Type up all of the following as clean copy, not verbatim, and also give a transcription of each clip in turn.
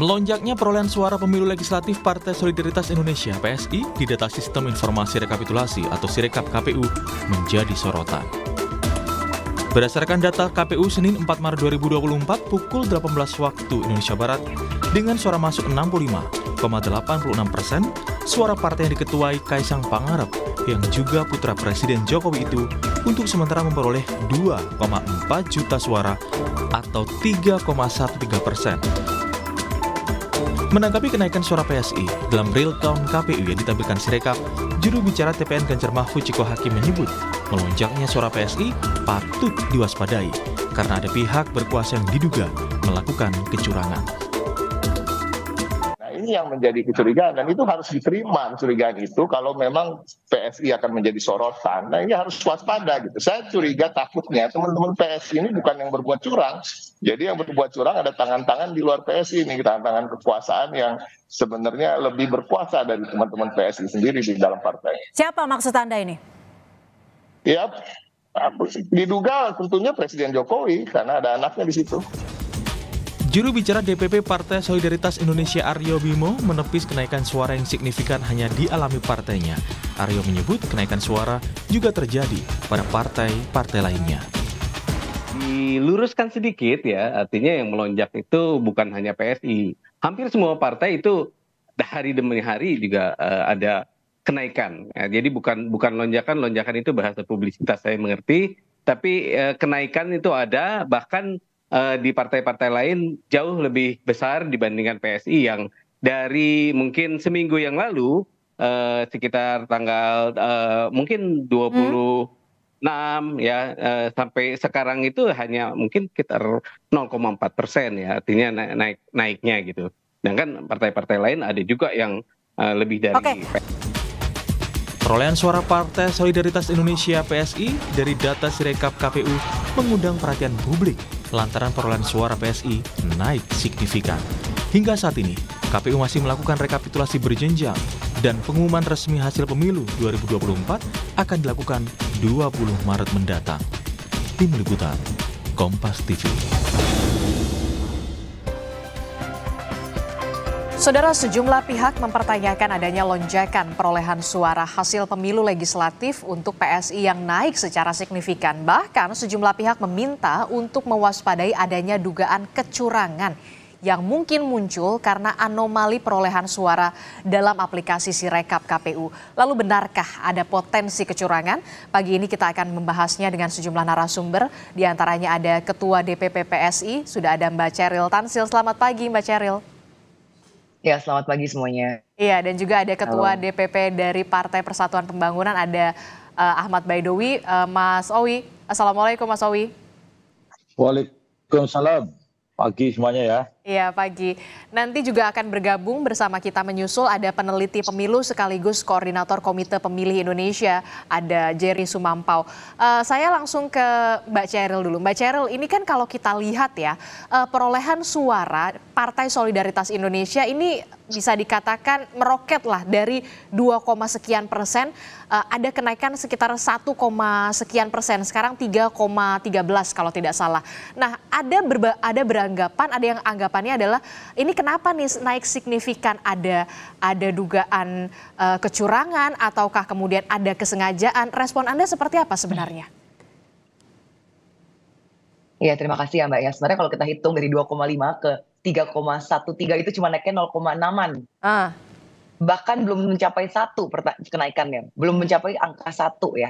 Melonjaknya perolehan suara pemilu legislatif Partai Solidaritas Indonesia (PSI) di data Sistem Informasi Rekapitulasi atau Sirekap KPU menjadi sorotan. Berdasarkan data KPU Senin 4 Maret 2024 pukul 18 waktu Indonesia Barat, dengan suara masuk 65,86%, suara partai yang diketuai Kaisang Pangarep yang juga putra Presiden Jokowi itu untuk sementara memperoleh 2,4 juta suara atau 3,13%. Menanggapi kenaikan suara PSI dalam real count KPU yang ditampilkan Sirekap, juru bicara TPN Ganjar Mahfud Ciko Hakim menyebut melonjaknya suara PSI patut diwaspadai karena ada pihak berkuasa yang diduga melakukan kecurangan. Ini yang menjadi kecurigaan dan itu harus diterima kecurigaan itu kalau memang PSI akan menjadi sorotan. Nah ini harus waspada gitu. Saya curiga takutnya teman-teman PSI ini bukan yang berbuat curang. Jadi yang berbuat curang ada tangan-tangan di luar PSI ini, tangan-tangan kekuasaan yang sebenarnya lebih berkuasa dari teman-teman PSI sendiri di dalam partai. Siapa maksud Anda ini? Ya, diduga tentunya Presiden Jokowi karena ada anaknya di situ. Juru bicara DPP Partai Solidaritas Indonesia Aryo Bimo menepis kenaikan suara yang signifikan hanya dialami partainya. Aryo menyebut kenaikan suara juga terjadi pada partai-partai lainnya. Diluruskan sedikit ya, artinya yang melonjak itu bukan hanya PSI. Hampir semua partai itu hari demi hari juga ada kenaikan. Ya, jadi bukan lonjakan itu bahasa publisitas saya mengerti, tapi kenaikan itu ada, bahkan di partai-partai lain jauh lebih besar dibandingkan PSI yang dari mungkin seminggu yang lalu sekitar tanggal mungkin 26 ya sampai sekarang itu hanya mungkin sekitar 0,4% ya, artinya naiknya gitu. Sedangkan partai-partai lain ada juga yang lebih dari Perolehan suara Partai Solidaritas Indonesia (PSI) dari data Sirekap KPU mengundang perhatian publik lantaran perolehan suara PSI naik signifikan. Hingga saat ini, KPU masih melakukan rekapitulasi berjenjang dan pengumuman resmi hasil pemilu 2024 akan dilakukan 20 Maret mendatang. Tim Liputan, Kompas TV. Saudara, sejumlah pihak mempertanyakan adanya lonjakan perolehan suara hasil pemilu legislatif untuk PSI yang naik secara signifikan. Bahkan sejumlah pihak meminta untuk mewaspadai adanya dugaan kecurangan yang mungkin muncul karena anomali perolehan suara dalam aplikasi Sirekap KPU. Lalu benarkah ada potensi kecurangan? Pagi ini kita akan membahasnya dengan sejumlah narasumber. Di antaranya ada Ketua DPP PSI, sudah ada Mbak Ceril Tansil. Selamat pagi Mbak Ceril. Ya, selamat pagi semuanya. Iya, dan juga ada Ketua DPP dari Partai Persatuan Pembangunan, ada Ahmad Baidowi. Mas Owi, Assalamualaikum Mas Owi. Waalaikumsalam, pagi semuanya ya. Iya, pagi. Nanti juga akan bergabung bersama kita menyusul ada peneliti pemilu sekaligus koordinator Komite Pemilih Indonesia, ada Jerry Sumampau. Saya langsung ke Mbak Ceril dulu. Mbak Ceril, ini kan kalau kita lihat ya, perolehan suara Partai Solidaritas Indonesia ini bisa dikatakan meroket lah dari 2, sekian persen, ada kenaikan sekitar 1, sekian persen, sekarang 3,13 kalau tidak salah. Nah, ada beranggapan, ada yang anggapannya adalah ini kenapa nih naik signifikan, ada dugaan kecurangan ataukah kemudian ada kesengajaan? Respon Anda seperti apa sebenarnya? Ya, terima kasih ya Mbak ya. Sebenarnya kalau kita hitung dari 2,5 ke 3,13 itu cuma naiknya 0,6-an. Bahkan belum mencapai 1 kenaikannya, belum mencapai angka 1 ya.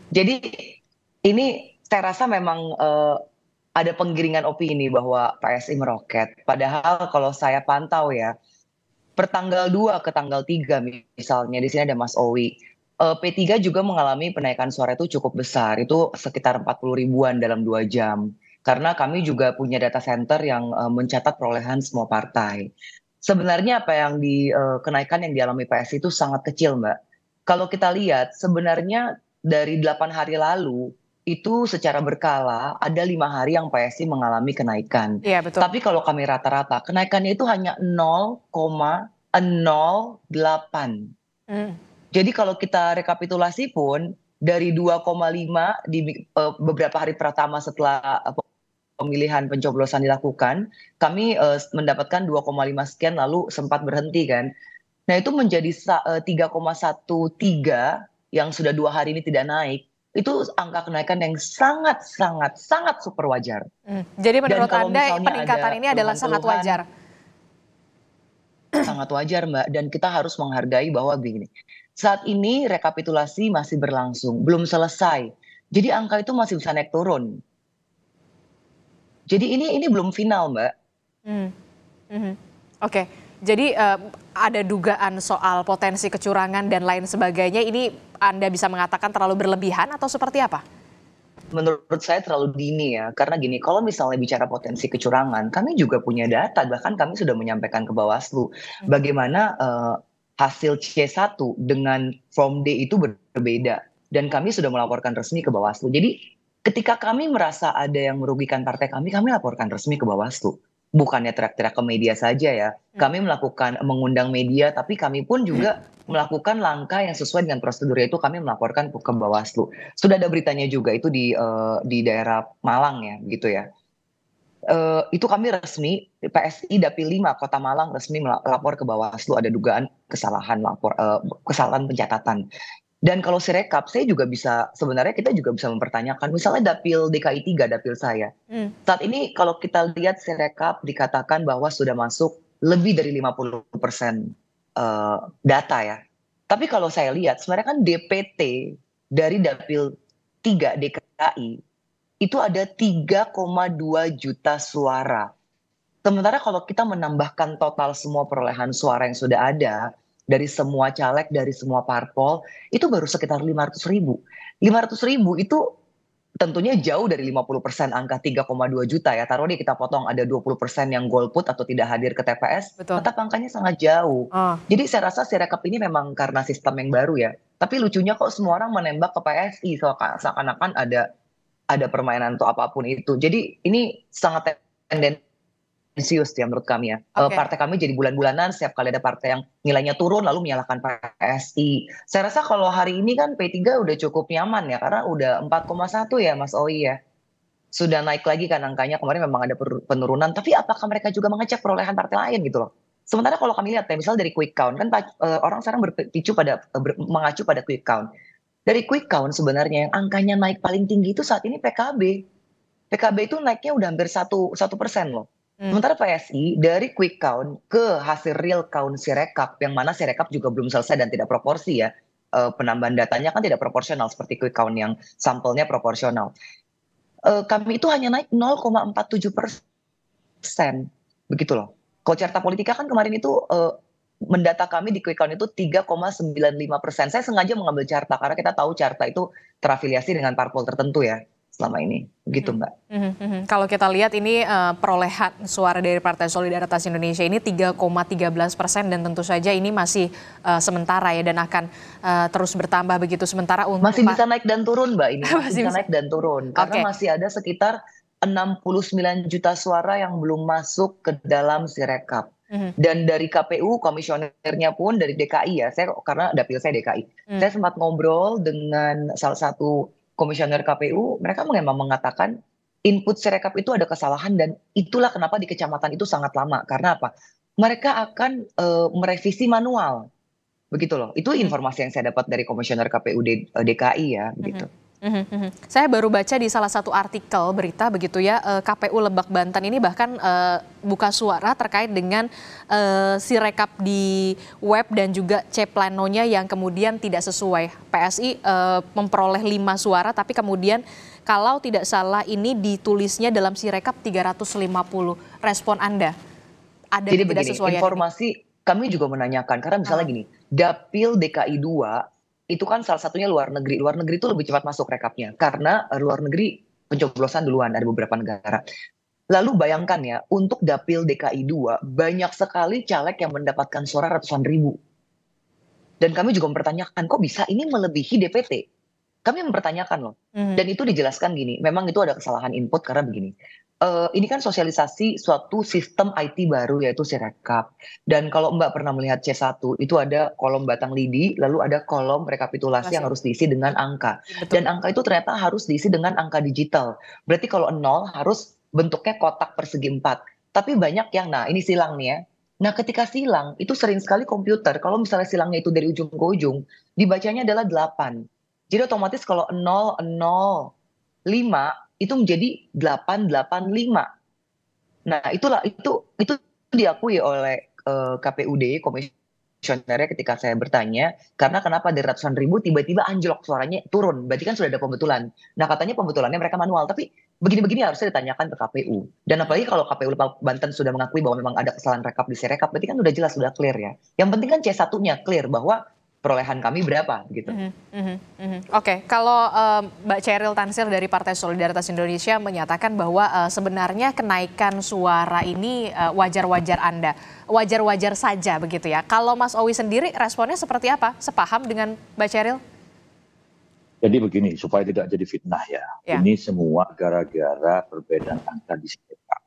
Jadi ini saya rasa memang ada penggiringan opini bahwa PSI meroket. Padahal kalau saya pantau ya, pertanggal 2 ke tanggal 3 misalnya, di sini ada Mas Owi, P3 juga mengalami penaikan suara itu cukup besar, itu sekitar 40 ribuan dalam 2 jam. Karena kami juga punya data center yang mencatat perolehan semua partai. Sebenarnya apa yang kenaikan yang dialami PSI itu sangat kecil, Mbak. Kalau kita lihat sebenarnya dari 8 hari lalu itu secara berkala ada 5 hari yang PSI mengalami kenaikan. Iya, betul. Tapi kalau kami rata-rata kenaikannya itu hanya 0,08. Jadi kalau kita rekapitulasi pun dari 2,5 di beberapa hari pertama setelah pemilihan pencoblosan dilakukan, kami mendapatkan 2,5 sekian lalu sempat berhenti kan. Nah itu menjadi 3,13 yang sudah 2 hari ini tidak naik. Itu angka kenaikan yang sangat super wajar. Jadi menurut kalau Anda misalnya peningkatan ada ini adalah sangat wajar? Sangat wajar Mbak, dan kita harus menghargai bahwa begini, saat ini rekapitulasi masih berlangsung, belum selesai. Jadi angka itu masih bisa naik turun. Jadi ini belum final Mbak. Oke. Jadi ada dugaan soal potensi kecurangan dan lain sebagainya. Ini Anda bisa mengatakan terlalu berlebihan atau seperti apa? Menurut saya terlalu dini ya. Karena gini, kalau misalnya bicara potensi kecurangan, kami juga punya data. Bahkan kami sudah menyampaikan ke Bawaslu. Bagaimana hasil C1 dengan Form D itu berbeda. Dan kami sudah melaporkan resmi ke Bawaslu. Jadi ketika kami merasa ada yang merugikan partai kami laporkan resmi ke Bawaslu. Bukannya teriak-teriak ke media saja ya. Kami mengundang media, tapi kami pun juga melakukan langkah yang sesuai dengan prosedur, yaitu kami melaporkan ke Bawaslu. Sudah ada beritanya juga itu di daerah Malang ya, gitu ya. Itu kami resmi, PSI Dapil 5 Kota Malang resmi melapor ke Bawaslu ada dugaan kesalahan kesalahan pencatatan. Dan kalau Sirekap, sebenarnya kita juga bisa mempertanyakan, misalnya Dapil DKI 3, Dapil saya. Saat ini kalau kita lihat Sirekap dikatakan bahwa sudah masuk lebih dari 50% data ya. Tapi kalau saya lihat, sebenarnya kan DPT dari Dapil 3 DKI, itu ada 3,2 juta suara. Sementara kalau kita menambahkan total semua perolehan suara yang sudah ada, dari semua caleg, dari semua parpol, itu baru sekitar 500.000. 500.000 itu tentunya jauh dari 50% angka 3,2 juta ya. Taruh deh kita potong ada 20% yang golput atau tidak hadir ke TPS, tetap angkanya sangat jauh. Jadi saya rasa Sirekap ini memang karena sistem yang baru ya. Tapi lucunya kok semua orang menembak ke PSI, seakan-akan ada permainan atau apapun itu. Jadi ini sangat tendensius ya menurut kami ya. Partai kami jadi bulan-bulanan setiap kali ada partai yang nilainya turun lalu menyalahkan PSI. Saya rasa kalau hari ini kan P3 udah cukup nyaman ya, karena udah 4,1 ya Mas Oi ya. Sudah naik lagi kan angkanya, kemarin memang ada penurunan, tapi apakah mereka juga mengecek perolehan partai lain gitu loh. Sementara kalau kami lihat ya, misalnya dari quick count kan orang sekarang mengacu pada quick count. Dari quick count sebenarnya yang angkanya naik paling tinggi itu saat ini PKB. PKB itu naiknya udah hampir 1% loh. Sementara PSI dari quick count ke hasil real count Sirekap, yang mana Sirekap juga belum selesai dan tidak proporsi ya, penambahan datanya kan tidak proporsional seperti quick count yang sampelnya proporsional. Kami itu hanya naik 0,47%, begitu loh. Kalau Carta Politika kan kemarin itu mendata kami di quick count itu 3,95%. Saya sengaja mengambil Carta karena kita tahu Carta itu terafiliasi dengan parpol tertentu ya selama ini, begitu Mbak. Kalau kita lihat ini perolehan suara dari Partai Solidaritas Indonesia ini 3,13% dan tentu saja ini masih sementara ya dan akan terus bertambah begitu. Sementara untuk masih bisa naik dan turun Mbak ini, masih bisa naik dan turun karena masih ada sekitar 69 juta suara yang belum masuk ke dalam Sirekap. Dan dari KPU komisionernya pun dari DKI ya, saya karena dapil saya DKI, saya sempat ngobrol dengan salah satu komisioner KPU, mereka memang mengatakan input Sirekap itu ada kesalahan dan itulah kenapa di kecamatan itu sangat lama. Karena apa? Mereka akan merevisi manual. Begitu loh. Itu informasi yang saya dapat dari komisioner KPU DKI ya, begitu. Saya baru baca di salah satu artikel berita begitu ya, KPU Lebak Banten ini bahkan buka suara terkait dengan Sirekap di web dan juga C-planonya yang kemudian tidak sesuai. PSI memperoleh 5 suara tapi kemudian kalau tidak salah ini ditulisnya dalam Sirekap 350. Respon Anda? Ada jadi tidak begini, sesuai informasi kami juga menanyakan karena misalnya gini, Dapil DKI 2 itu kan salah satunya luar negeri. Luar negeri itu lebih cepat masuk rekapnya karena luar negeri pencoblosan duluan, ada beberapa negara. Lalu bayangkan ya, untuk Dapil DKI 2 banyak sekali caleg yang mendapatkan suara ratusan ribu. Dan kami juga mempertanyakan, kok bisa ini melebihi DPT? Kami mempertanyakan loh. Dan itu dijelaskan gini, memang itu ada kesalahan input karena begini. Ini kan sosialisasi suatu sistem IT baru yaitu Sirekap. Dan kalau Mbak pernah melihat C1 itu ada kolom batang lidi, lalu ada kolom rekapitulasi yang harus diisi dengan angka. Dan angka itu ternyata harus diisi dengan angka digital. Berarti kalau 0 harus bentuknya kotak persegi 4. Tapi banyak yang, nah ini silang nih ya. Nah ketika silang, itu sering sekali komputer, kalau misalnya silangnya itu dari ujung ke ujung, dibacanya adalah 8. Jadi otomatis kalau 0, 0, 5, itu menjadi 885. Nah itu diakui oleh KPUD, komisionernya ketika saya bertanya, karena kenapa dari ratusan ribu tiba-tiba anjlok suaranya turun, berarti kan sudah ada pembetulan. Nah katanya pembetulannya mereka manual, tapi begini-begini harusnya ditanyakan ke KPU. Dan apalagi kalau KPU Banten sudah mengakui bahwa memang ada kesalahan rekap di Sirekap, berarti kan udah jelas, sudah clear ya. Yang penting kan C1-nya clear bahwa perolehan kami berapa gitu. Oke, kalau Mbak Chairil Tansir dari Partai Solidaritas Indonesia menyatakan bahwa sebenarnya kenaikan suara ini wajar-wajar saja begitu ya. Kalau Mas Owi sendiri responnya seperti apa? Sepaham dengan Mbak Chairil? Jadi begini, supaya tidak jadi fitnah ya. Ini semua gara-gara perbedaan angka di Sirekap.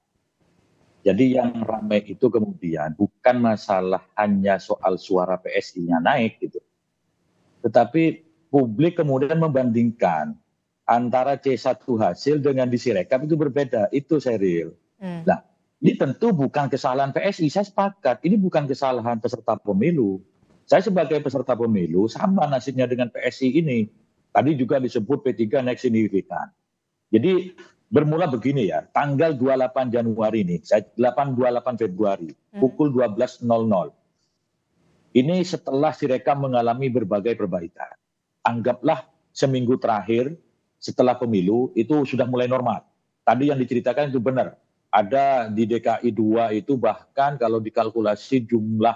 Jadi yang ramai itu kemudian bukan masalah hanya soal suara PSI-nya naik gitu. Tetapi publik kemudian membandingkan antara C1 hasil dengan di Sirekap itu berbeda. Itu Sheryl. Nah, ini tentu bukan kesalahan PSI, saya sepakat. Ini bukan kesalahan peserta pemilu. Saya sebagai peserta pemilu sama nasibnya dengan PSI ini. Tadi juga disebut P3 naik signifikan. Jadi bermula begini ya, tanggal 28 Januari ini, 28 Februari, pukul 12.00. Ini setelah Sirekap mengalami berbagai perbaikan. Anggaplah seminggu terakhir setelah pemilu itu sudah mulai normal. Tadi yang diceritakan itu benar. Ada di DKI 2 itu bahkan kalau dikalkulasi jumlah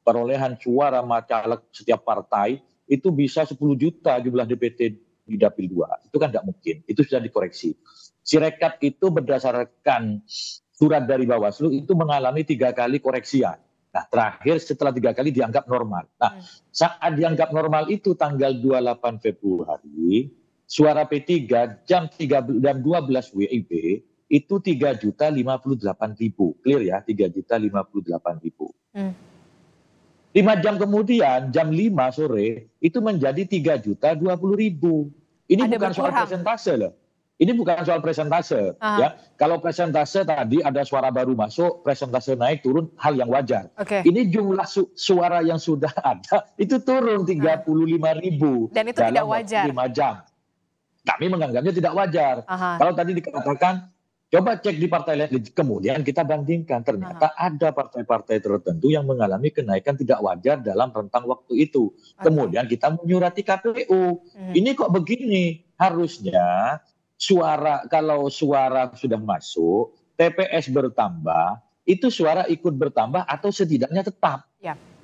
perolehan suara caleg setiap partai itu bisa 10 juta jumlah DPT di Dapil 2. Itu kan nggak mungkin. Itu sudah dikoreksi. Sirekap itu berdasarkan surat dari Bawaslu itu mengalami 3 kali koreksian. Nah, terakhir setelah 3 kali dianggap normal. Nah, saat dianggap normal itu tanggal 28 Februari, suara P3 jam 12 WIB itu 3.058.000. Clear ya, 3.058.000. 5 jam kemudian, jam 5 sore, itu menjadi 3.020.000. Ini ada bukan soal persentase loh. Ini bukan soal presentase, ya. Kalau presentase tadi ada suara baru masuk, presentase naik turun, hal yang wajar. Ini jumlah suara yang sudah ada itu turun 35.000 dan itu dalam tidak wajar. 5 jam. Kami menganggapnya tidak wajar. Kalau tadi dikatakan, coba cek di partai lain, kemudian kita bandingkan, ternyata ada partai-partai tertentu yang mengalami kenaikan tidak wajar dalam rentang waktu itu. Kemudian kita menyurati KPU. Ini kok begini? Harusnya kalau suara sudah masuk, TPS bertambah, itu suara ikut bertambah atau setidaknya tetap.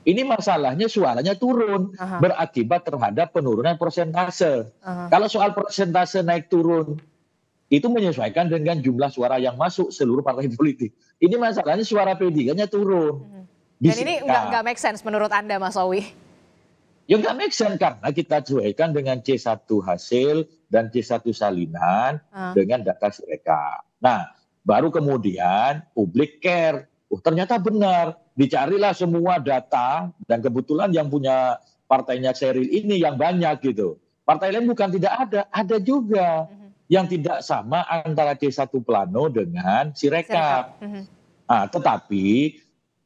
Ini masalahnya suaranya turun, berakibat terhadap penurunan persentase. Kalau soal persentase naik turun, itu menyesuaikan dengan jumlah suara yang masuk seluruh partai politik. Ini masalahnya suara P3-nya turun. Dan ini nggak make sense menurut Anda, Mas Owi? Ya nggak make sense karena kita sesuaikan dengan C1 hasil dan C1 salinan dengan data Sirekap. Nah, baru kemudian publik care. Ternyata benar. Dicarilah semua data dan kebetulan yang punya partainya Sheryl ini yang banyak gitu. Partai lain bukan tidak ada juga. Yang tidak sama antara C1 Plano dengan Sirekap. Nah, tetapi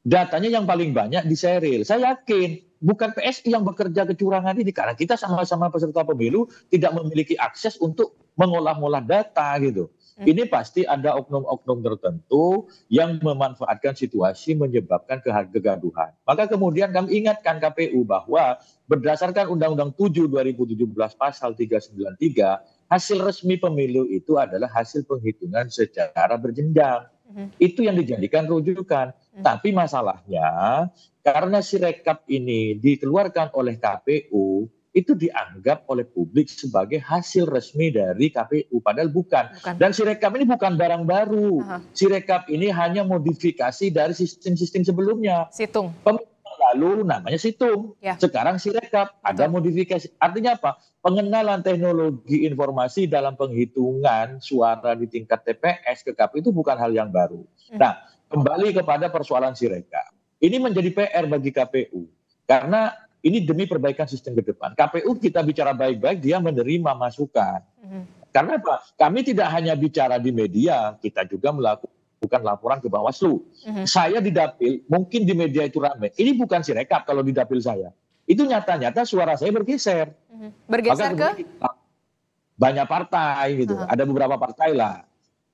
datanya yang paling banyak di Sheryl. Saya yakin bukan PSI yang bekerja kecurangan ini karena kita sama-sama peserta pemilu tidak memiliki akses untuk mengolah-olah data gitu. Ini pasti ada oknum-oknum tertentu yang memanfaatkan situasi menyebabkan kegaduhan. Maka kemudian kami ingatkan KPU bahwa berdasarkan Undang-Undang 7 2017 pasal 393, hasil resmi pemilu itu adalah hasil penghitungan secara berjenjang. Itu yang dijadikan rujukan. Tapi masalahnya karena Sirekap ini dikeluarkan oleh KPU, itu dianggap oleh publik sebagai hasil resmi dari KPU. Padahal bukan. Dan Sirekap ini bukan barang baru. Sirekap ini hanya modifikasi dari sistem-sistem sebelumnya. Situng. Lalu namanya Situng. Sekarang Sirekap ada modifikasi. Artinya apa? Pengenalan teknologi informasi dalam penghitungan suara di tingkat TPS ke KPU itu bukan hal yang baru. Nah, kembali kepada persoalan Sirekap. Ini menjadi PR bagi KPU. Karena ini demi perbaikan sistem ke depan. KPU kita bicara baik-baik, dia menerima masukan. Karena apa? Kami tidak hanya bicara di media, kita juga melakukan laporan ke Bawaslu. Saya di dapil, mungkin di media itu ramai. Ini bukan Sirekap kalau di dapil saya. Itu nyata-nyata suara saya bergeser. Bergeser ke? Banyak partai gitu. Ada beberapa partai lah.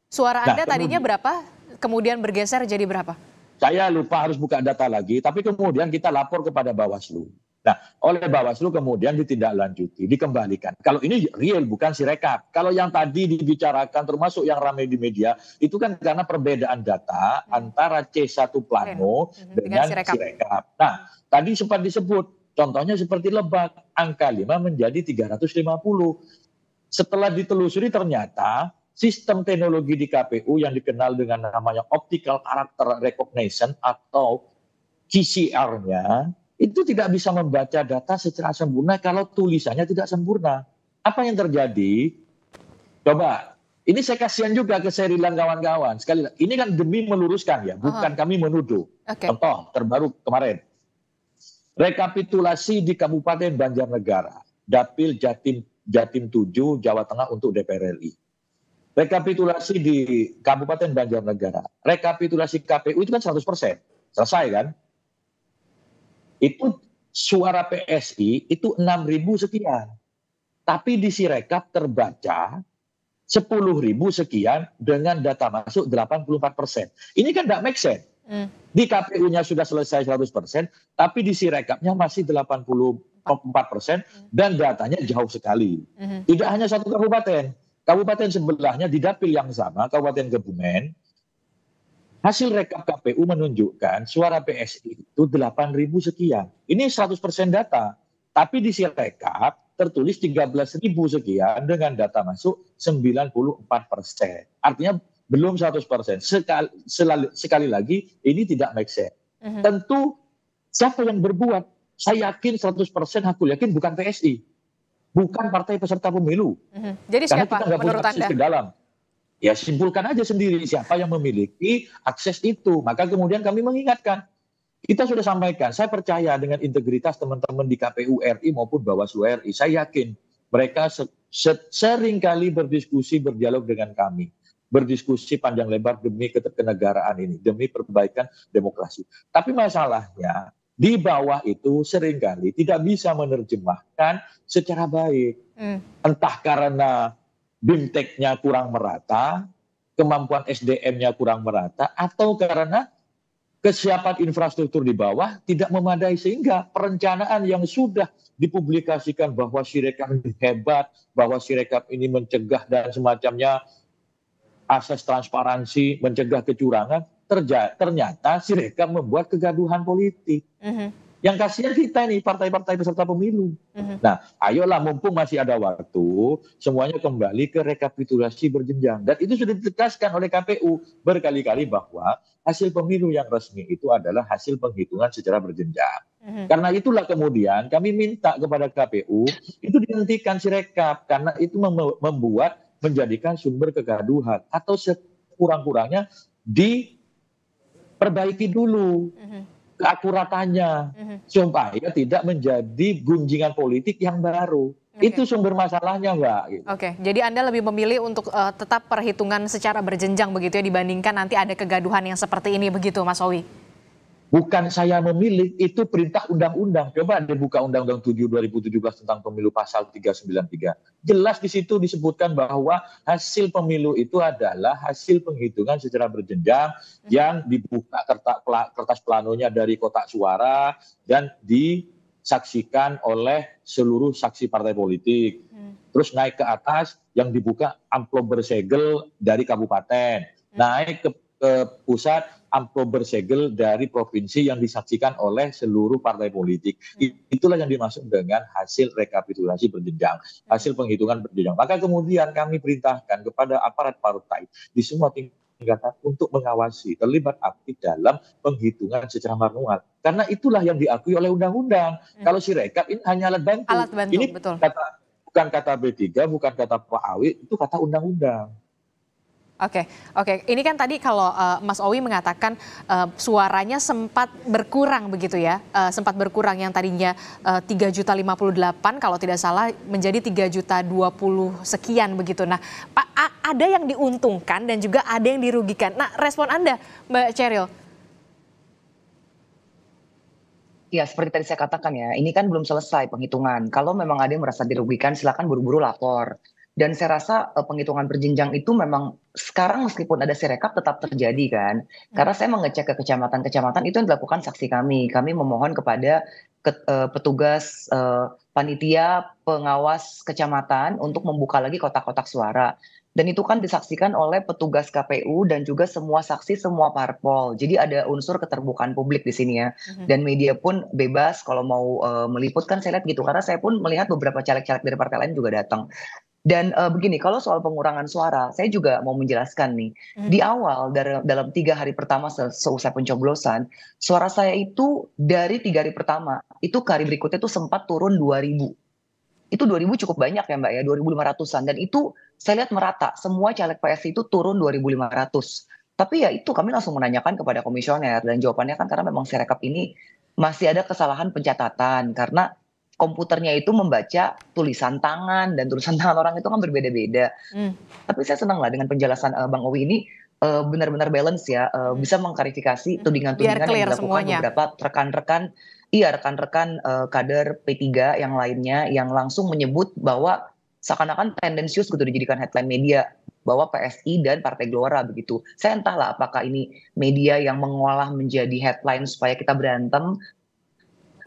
Suara Anda tadinya berapa? Kemudian bergeser jadi berapa? Saya lupa, harus buka data lagi. Tapi kemudian kita lapor kepada Bawaslu. Nah, oleh Bawaslu kemudian ditindaklanjuti, dikembalikan. Kalau ini real, bukan Sirekap. Kalau yang tadi dibicarakan, termasuk yang ramai di media, itu kan karena perbedaan data antara C1 Plano dengan Sirekap. Nah, tadi sempat disebut, contohnya seperti Lebak, angka 5 menjadi 350. Setelah ditelusuri ternyata sistem teknologi di KPU yang dikenal dengan namanya Optical Character Recognition atau PCR-nya, itu tidak bisa membaca data secara sempurna kalau tulisannya tidak sempurna. Apa yang terjadi? Coba, ini saya kasihan juga ke Serilan kawan-kawan. Sekali lagi, ini kan demi meluruskan ya, bukan kami menuduh. Contoh terbaru kemarin, rekapitulasi di Kabupaten Banjarnegara, Dapil Jatim 7, Jawa Tengah untuk DPR RI. Rekapitulasi di Kabupaten Banjarnegara, rekapitulasi KPU itu kan 100%, selesai kan? Itu suara PSI itu 6.000 sekian. Tapi di Sirekap terbaca 10.000 sekian dengan data masuk 84%. Ini kan tidak make sense. Di KPU-nya sudah selesai 100%, tapi di Sirekapnya masih 84% dan datanya jauh sekali. Tidak hanya satu kabupaten. Kabupaten sebelahnya di dapil yang sama, Kabupaten Kebumen, hasil rekap KPU menunjukkan suara PSI itu 8.000 sekian. Ini 100% data. Tapi di Sirekap tertulis 13.000 sekian dengan data masuk 94%. Artinya belum 100%. Sekali lagi, ini tidak make sense. Tentu siapa yang berbuat? Saya yakin 100% aku yakin bukan PSI. Bukan partai peserta pemilu. Jadi siapa menurut Anda? Ke dalam. Ya simpulkan aja sendiri siapa yang memiliki akses itu. Maka kemudian kami mengingatkan. Kita sudah sampaikan, saya percaya dengan integritas teman-teman di KPU RI maupun Bawaslu RI. Saya yakin mereka sering kali berdiskusi, berdialog dengan kami. Berdiskusi panjang lebar demi kenegaraan ini, demi perbaikan demokrasi. Tapi masalahnya di bawah itu seringkali tidak bisa menerjemahkan secara baik. Entah karena BIMTEK-nya kurang merata, kemampuan SDM-nya kurang merata, atau karena kesiapan infrastruktur di bawah tidak memadai sehingga perencanaan yang sudah dipublikasikan bahwa Sirekap ini hebat, bahwa Sirekap ini mencegah dan semacamnya asas transparansi, mencegah kecurangan, ternyata Sirekap membuat kegaduhan politik. Yang kasihan kita nih partai-partai peserta pemilu. Nah, ayolah mumpung masih ada waktu, semuanya kembali ke rekapitulasi berjenjang. Dan itu sudah ditegaskan oleh KPU berkali-kali bahwa hasil pemilu yang resmi itu adalah hasil penghitungan secara berjenjang. Karena itulah kemudian kami minta kepada KPU itu dihentikan Sirekap karena itu menjadikan sumber kegaduhan atau sekurang-kurangnya diperbaiki dulu keakuratannya supaya tidak menjadi gunjingan politik yang baru. Itu sumber masalahnya, Mbak. Gitu. Jadi Anda lebih memilih untuk tetap perhitungan secara berjenjang begitu ya dibandingkan nanti ada kegaduhan yang seperti ini begitu, Mas Owi? Bukan saya memilih, itu perintah undang-undang. Coba dibuka Undang-Undang 7 2017 tentang pemilu pasal 393. Jelas di situ disebutkan bahwa hasil pemilu itu adalah hasil penghitungan secara berjenjang yang dibuka kertas planonya dari kotak suara dan disaksikan oleh seluruh saksi partai politik. Terus naik ke atas yang dibuka amplop bersegel dari kabupaten. Naik ke pusat amplop bersegel dari provinsi yang disaksikan oleh seluruh partai politik. Itulah yang dimaksud dengan hasil rekapitulasi berjenjang, hasil penghitungan berjenjang. Maka kemudian kami perintahkan kepada aparat partai di semua tingkatan untuk mengawasi, terlibat aktif dalam penghitungan secara manual. Karena itulah yang diakui oleh undang-undang. Kalau Sirekap ini hanya alat bantu. Ini betul. Bukan kata B3, bukan kata Pak Awi, itu kata undang-undang. Oke, oke. Ini kan tadi kalau Mas Owi mengatakan suaranya sempat berkurang begitu ya, sempat berkurang yang tadinya 3.058.000 kalau tidak salah menjadi 3.020.000 sekian begitu. Nah, Pak, ada yang diuntungkan dan juga ada yang dirugikan. Nah, respon Anda, Mbak Cheryl? Ya, seperti tadi saya katakan ya, ini kan belum selesai penghitungan. Kalau memang ada yang merasa dirugikan, silakan buru-buru lapor. Dan saya rasa penghitungan berjenjang itu memang sekarang meskipun ada Sirekap tetap terjadi kan. Karena saya mengecek ke kecamatan-kecamatan itu yang dilakukan saksi kami. Kami memohon kepada petugas panitia pengawas kecamatan untuk membuka lagi kotak-kotak suara. Dan itu kan disaksikan oleh petugas KPU dan juga semua saksi, semua parpol. Jadi ada unsur keterbukaan publik di sini ya. Dan media pun bebas kalau mau meliput kan saya lihat gitu. Karena saya pun melihat beberapa caleg-caleg dari partai lain juga datang. Dan begini, kalau soal pengurangan suara, saya juga mau menjelaskan nih. Di awal, dalam 3 hari pertama seusai pencoblosan, suara saya itu dari 3 hari pertama, itu ke hari berikutnya itu sempat turun 2.000. Itu 2.000 cukup banyak ya Mbak ya, 2.500-an. Dan itu saya lihat merata, semua caleg PSI itu turun 2.500. Tapi ya itu kami langsung menanyakan kepada komisioner, dan jawabannya kan karena memang Sirekap ini masih ada kesalahan pencatatan, karena komputernya itu membaca tulisan tangan dan tulisan tangan orang itu kan berbeda-beda. Tapi saya senang lah dengan penjelasan Bang Owi ini benar-benar balance ya, bisa mengklarifikasi tudingan-tudingan yang dilakukan beberapa rekan-rekan kader P3 yang lainnya yang langsung menyebut bahwa seakan-akan tendensius gitu dijadikan headline media bahwa PSI dan Partai Gelora begitu. Saya entahlah apakah ini media yang mengolah menjadi headline supaya kita berantem.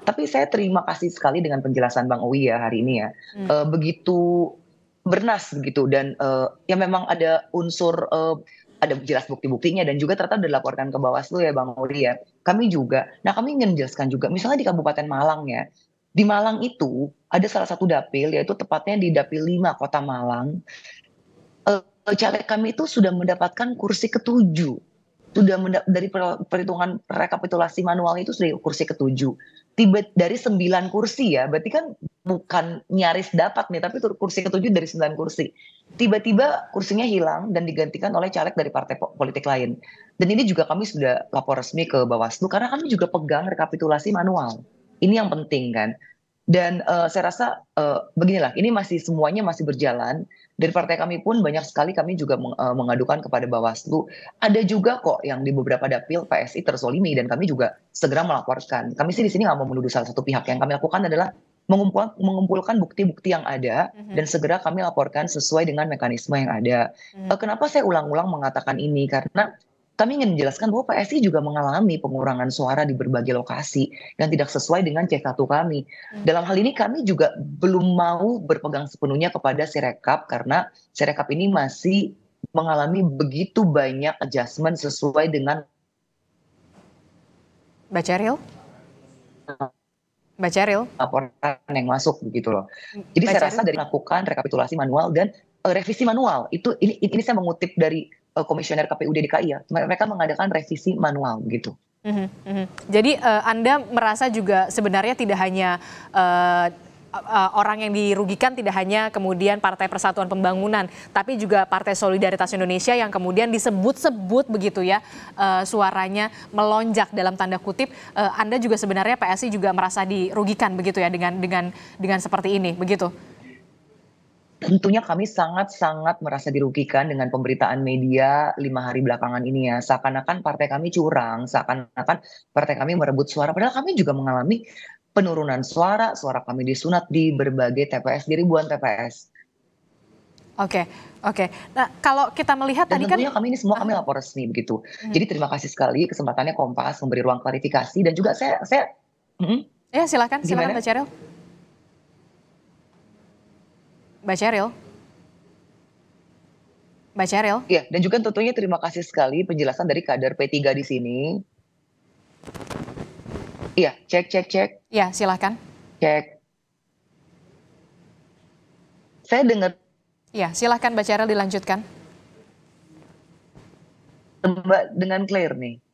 Tapi saya terima kasih sekali dengan penjelasan Bang Owi ya hari ini ya. Begitu bernas begitu dan ya memang ada unsur ada jelas bukti-buktinya dan juga ternyata dilaporkan ke Bawaslu ya Bang Owi ya. Kami juga, nah kami ingin menjelaskan juga misalnya di Kabupaten Malang ya. Di Malang itu ada salah satu dapil yaitu tepatnya di Dapil 5 Kota Malang. Caleg kami itu sudah mendapatkan kursi ke-7. Sudah dari perhitungan rekapitulasi manual itu sudah kursi ke-7. Dari 9 kursi ya, berarti kan bukan nyaris dapat nih, tapi kursi ke-7 dari 9 kursi. Tiba-tiba kursinya hilang dan digantikan oleh caleg dari partai politik lain. Dan ini juga kami sudah lapor resmi ke Bawaslu, karena kami juga pegang rekapitulasi manual. Ini yang penting kan. Dan saya rasa beginilah, ini semuanya masih berjalan. Dari partai kami pun banyak sekali kami juga mengadukan kepada Bawaslu. Ada juga kok yang di beberapa dapil PSI terzolimi dan kami juga segera melaporkan. Kami sih di sini nggak mau menuduh salah satu pihak. Yang kami lakukan adalah mengumpulkan bukti-bukti yang ada dan segera kami laporkan sesuai dengan mekanisme yang ada. Kenapa saya ulang-ulang mengatakan ini? Karena kami ingin menjelaskan bahwa PSI juga mengalami pengurangan suara di berbagai lokasi yang tidak sesuai dengan C1 kami. Dalam hal ini kami juga belum mau berpegang sepenuhnya kepada Sirekap karena Sirekap ini masih mengalami begitu banyak adjustment sesuai dengan Mbak Cheryl laporan yang masuk begitu loh. Jadi saya rasa dari melakukan rekapitulasi manual dan revisi manual itu ini saya mengutip dari Komisioner KPU DKI ya, mereka mengadakan revisi manual gitu. Jadi Anda merasa juga sebenarnya tidak hanya orang yang dirugikan tidak hanya kemudian Partai Persatuan Pembangunan, tapi juga Partai Solidaritas Indonesia yang kemudian disebut-sebut begitu ya, suaranya melonjak dalam tanda kutip. Anda juga sebenarnya PSI juga merasa dirugikan begitu ya dengan seperti ini, begitu? Tentunya kami sangat-sangat merasa dirugikan dengan pemberitaan media 5 hari belakangan ini ya. Seakan-akan partai kami curang, seakan-akan partai kami merebut suara. Padahal kami juga mengalami penurunan suara kami disunat di berbagai TPS, di ribuan TPS. Oke. Nah kalau kita melihat dan tadi kan tentunya kami ini semua kami lapor resmi begitu. Jadi terima kasih sekali kesempatannya Kompas memberi ruang klarifikasi dan juga saya ya silakan Mbak Cheryl. Mbak Cheryl. Iya, dan juga tentunya terima kasih sekali penjelasan dari kader P3 di sini. Iya, cek. Iya, silakan. Cek. Saya dengar. Iya, silakan Mbak Cheryl dilanjutkan. Mbak dengan clear nih.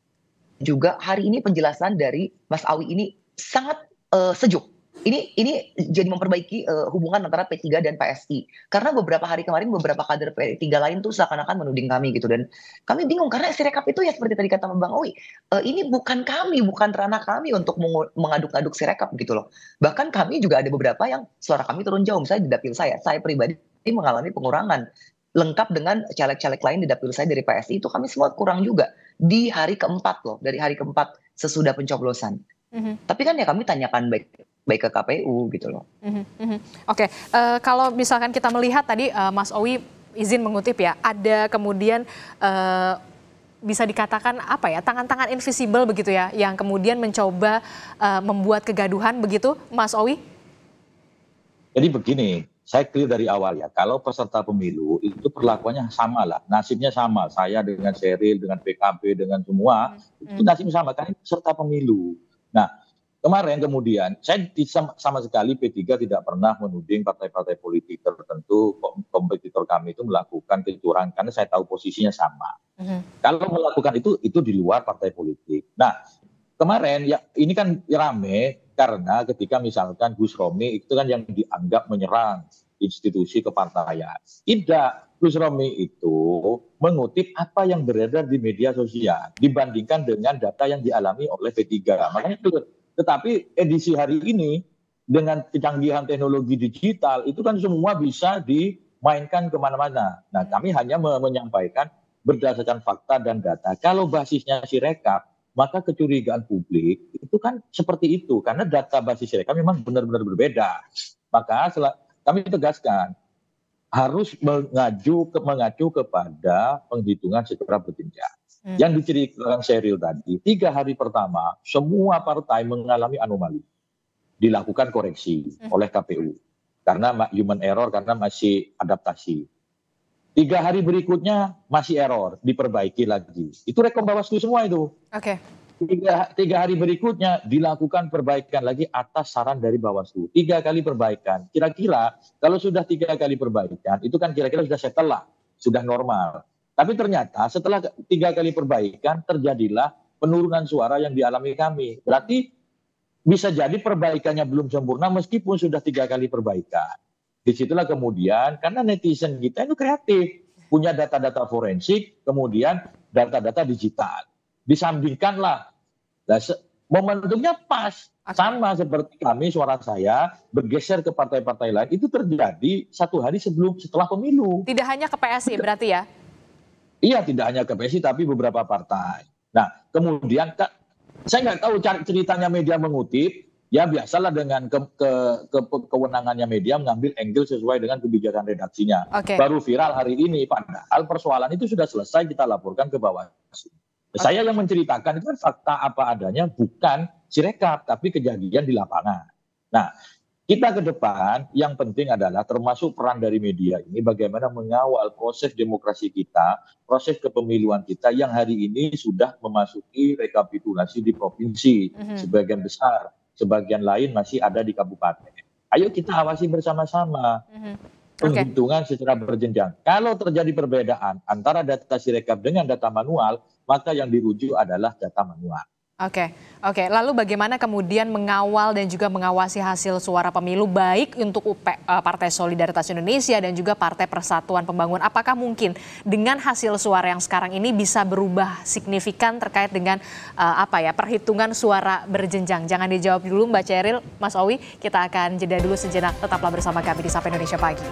Juga hari ini penjelasan dari Mas Awi ini sangat sejuk. ini jadi memperbaiki hubungan antara P3 dan PSI. Karena beberapa hari kemarin beberapa kader P3 lain tuh seakan-akan menuding kami gitu, dan kami bingung karena Sirekap itu ya seperti tadi kata Bang Owi, ini bukan kami, bukan ranah kami untuk mengaduk-aduk Sirekap gitu loh. Bahkan kami juga ada beberapa yang suara kami turun jauh. Misalnya di dapil saya pribadi mengalami pengurangan. Lengkap dengan caleg-caleg lain di dapil saya dari PSI itu kami semua kurang juga di hari keempat loh, dari hari keempat sesudah pencoblosan. Tapi kan ya kami tanyakan baik ke KPU gitu loh. Oke, kalau misalkan kita melihat tadi Mas Owi izin mengutip ya, ada kemudian bisa dikatakan apa ya, tangan-tangan invisible begitu ya, yang kemudian mencoba membuat kegaduhan begitu, Mas Owi? Jadi begini, saya clear dari awal ya, kalau peserta pemilu itu perlakuannya sama lah, nasibnya sama, saya dengan Sheryl, dengan PKB, dengan semua, itu nasibnya sama, karena peserta pemilu. Nah, kemarin kemudian saya sama sekali P3 tidak pernah menuding partai-partai politik tertentu kompetitor kami itu melakukan kecurangan, karena saya tahu posisinya sama. Kalau melakukan itu di luar partai politik. Nah, kemarin ya ini kan rame karena ketika misalkan Gus Romi itu kan yang dianggap menyerang institusi kepartaian. Tidak, Gus Romi itu mengutip apa yang beredar di media sosial dibandingkan dengan data yang dialami oleh P3. Makanya itu. Tetapi edisi hari ini dengan kecanggihan teknologi digital itu kan semua bisa dimainkan kemana-mana. Nah, kami hanya menyampaikan berdasarkan fakta dan data. Kalau basisnya Sirekap, maka kecurigaan publik itu kan seperti itu. Karena data basis Sirekap memang benar-benar berbeda. Maka kami tegaskan harus mengacu kepada penghitungan secara berjenjang. Yang diceritakan Sheryl tadi, 3 hari pertama semua partai mengalami anomali, dilakukan koreksi oleh KPU karena human error, karena masih adaptasi. 3 hari berikutnya masih error, diperbaiki lagi. Itu rekom Bawaslu semua itu. Oke. 3 hari berikutnya dilakukan perbaikan lagi atas saran dari Bawaslu. 3 kali perbaikan. Kira-kira kalau sudah 3 kali perbaikan, itu kan kira-kira sudah settle lah, sudah normal. Tapi ternyata setelah 3 kali perbaikan terjadilah penurunan suara yang dialami kami. Berarti bisa jadi perbaikannya belum sempurna meskipun sudah 3 kali perbaikan. Disitulah kemudian karena netizen kita itu kreatif, punya data-data forensik, kemudian data-data digital. Disambingkanlah. Nah, momentumnya pas. Sama seperti kami, suara saya bergeser ke partai-partai lain, itu terjadi 1 hari setelah pemilu. Tidak hanya ke PSI berarti ya? Iya, tidak hanya ke PSI tapi beberapa partai. Nah, kemudian saya nggak tahu ceritanya media mengutip, ya biasalah dengan kewenangannya media mengambil angle sesuai dengan kebijakan redaksinya. Baru viral hari ini, padahal persoalan itu sudah selesai kita laporkan ke Bawaslu. Saya yang menceritakan itu kan fakta apa adanya, bukan Sirekap, tapi kejadian di lapangan. Nah, kita ke depan yang penting adalah termasuk peran dari media ini bagaimana mengawal proses demokrasi kita, proses kepemiluan kita yang hari ini sudah memasuki rekapitulasi di provinsi sebagian besar, sebagian lain masih ada di kabupaten. Ayo kita awasi bersama-sama penghitungan secara berjenjang. Kalau terjadi perbedaan antara data Sirekap dengan data manual, maka yang dirujuk adalah data manual. Oke. Lalu bagaimana kemudian mengawal dan juga mengawasi hasil suara pemilu baik untuk Partai Solidaritas Indonesia dan juga Partai Persatuan Pembangunan? Apakah mungkin dengan hasil suara yang sekarang ini bisa berubah signifikan terkait dengan perhitungan suara berjenjang? Jangan dijawab dulu Mbak Sheryl, Mas Owi, kita akan jeda dulu sejenak. Tetaplah bersama kami di Sapa Indonesia Pagi.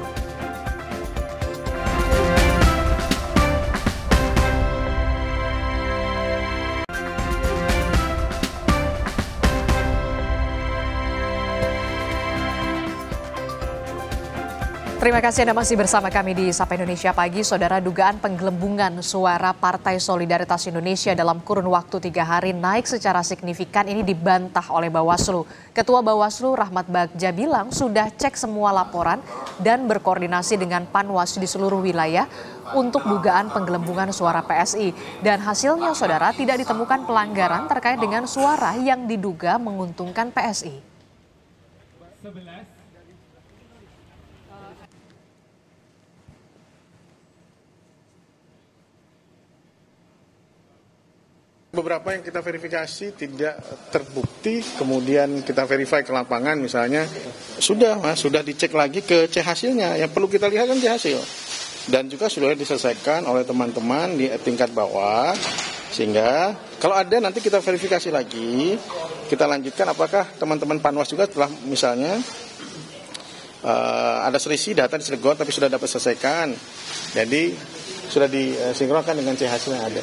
Terima kasih Anda masih bersama kami di Sapa Indonesia Pagi. Saudara, dugaan penggelembungan suara Partai Solidaritas Indonesia dalam kurun waktu 3 hari naik secara signifikan ini dibantah oleh Bawaslu. Ketua Bawaslu Rahmat Bagja bilang sudah cek semua laporan dan berkoordinasi dengan Panwas di seluruh wilayah untuk dugaan penggelembungan suara PSI. Dan hasilnya saudara tidak ditemukan pelanggaran terkait dengan suara yang diduga menguntungkan PSI. Beberapa yang kita verifikasi tidak terbukti, kemudian kita verify ke lapangan misalnya, sudah dicek lagi ke C hasilnya, yang perlu kita lihat kan C hasil. Dan juga sudah diselesaikan oleh teman-teman di tingkat bawah, sehingga kalau ada nanti kita verifikasi lagi, kita lanjutkan apakah teman-teman Panwas juga telah misalnya ada selisih data di Cilegon tapi sudah dapat selesaikan, jadi sudah disinkronkan dengan C hasil yang ada.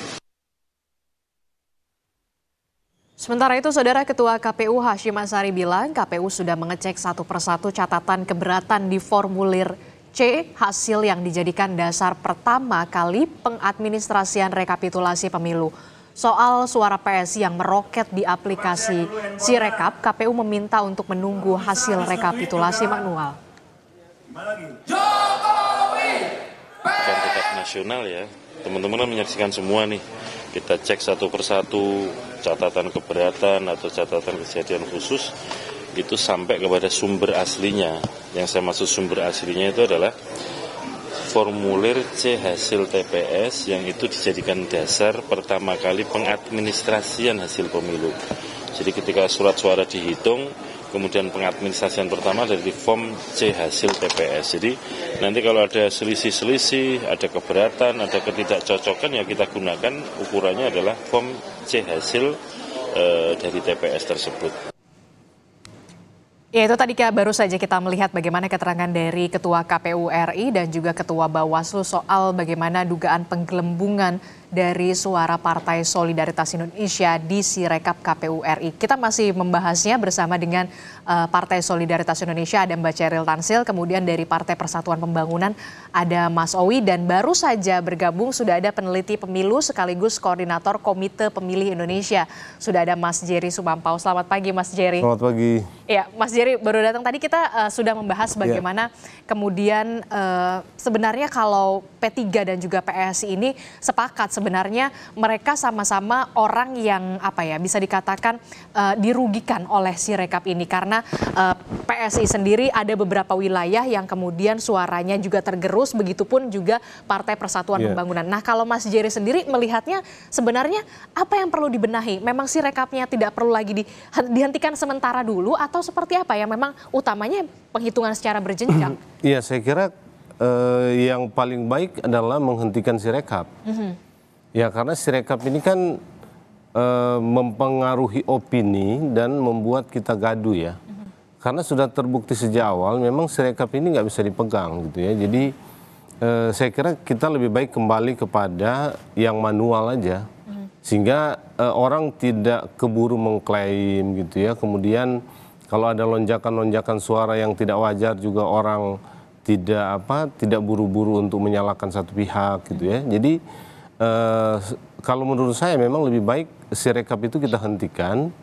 Sementara itu, Saudara Ketua KPU Hasyim Asyari bilang KPU sudah mengecek satu persatu catatan keberatan di formulir C hasil yang dijadikan dasar pertama kali pengadministrasian rekapitulasi pemilu. Soal suara PSI yang meroket di aplikasi Sirekap, KPU meminta untuk menunggu hasil rekapitulasi manual. Kan tetap nasional ya, teman-teman menyaksikan semua nih. Kita cek satu persatu catatan keberatan atau catatan kejadian khusus itu sampai kepada sumber aslinya. Yang saya maksud sumber aslinya itu adalah formulir C hasil TPS yang itu dijadikan dasar pertama kali pengadministrasian hasil pemilu. Jadi ketika surat suara dihitung, kemudian pengadministrasian pertama dari form C hasil TPS. Jadi nanti kalau ada selisih-selisih, ada keberatan, ada ketidakcocokan, ya kita gunakan ukurannya adalah form C hasil dari TPS tersebut. Ya, itu tadi baru saja kita melihat bagaimana keterangan dari Ketua KPU RI dan juga Ketua Bawaslu soal bagaimana dugaan penggelembungan dari suara Partai Solidaritas Indonesia di Sirekap KPU RI. Kita masih membahasnya bersama dengan Partai Solidaritas Indonesia, ada Mbak Ceril Tansil, kemudian dari Partai Persatuan Pembangunan ada Mas Owi, dan baru saja bergabung sudah ada peneliti pemilu sekaligus koordinator Komite Pemilih Indonesia. Sudah ada Mas Jerry Sumampau. Selamat pagi Mas Jerry. Selamat pagi. Ya, Mas Jerry baru datang tadi, kita sudah membahas bagaimana kemudian sebenarnya kalau P3 dan juga PSI ini sepakat sebenarnya mereka sama-sama orang yang bisa dikatakan dirugikan oleh Sirekap ini, karena PSI sendiri ada beberapa wilayah yang kemudian suaranya juga tergerus, begitupun juga Partai Persatuan Pembangunan. Nah, kalau Mas Jerry sendiri melihatnya sebenarnya apa yang perlu dibenahi? Memang Sirekapnya tidak perlu lagi dihentikan sementara dulu, atau seperti apa ya, memang utamanya penghitungan secara berjenjang? Iya, saya kira yang paling baik adalah menghentikan Sirekap. Ya, karena Sirekap ini kan mempengaruhi opini dan membuat kita gaduh ya. Karena sudah terbukti sejak awal memang Sirekap ini nggak bisa dipegang gitu ya. Jadi saya kira kita lebih baik kembali kepada yang manual aja. Sehingga orang tidak keburu mengklaim gitu ya. Kemudian kalau ada lonjakan-lonjakan suara yang tidak wajar juga orang tidak buru-buru untuk menyalahkan satu pihak gitu ya. Jadi kalau menurut saya memang lebih baik Sirekap itu kita hentikan,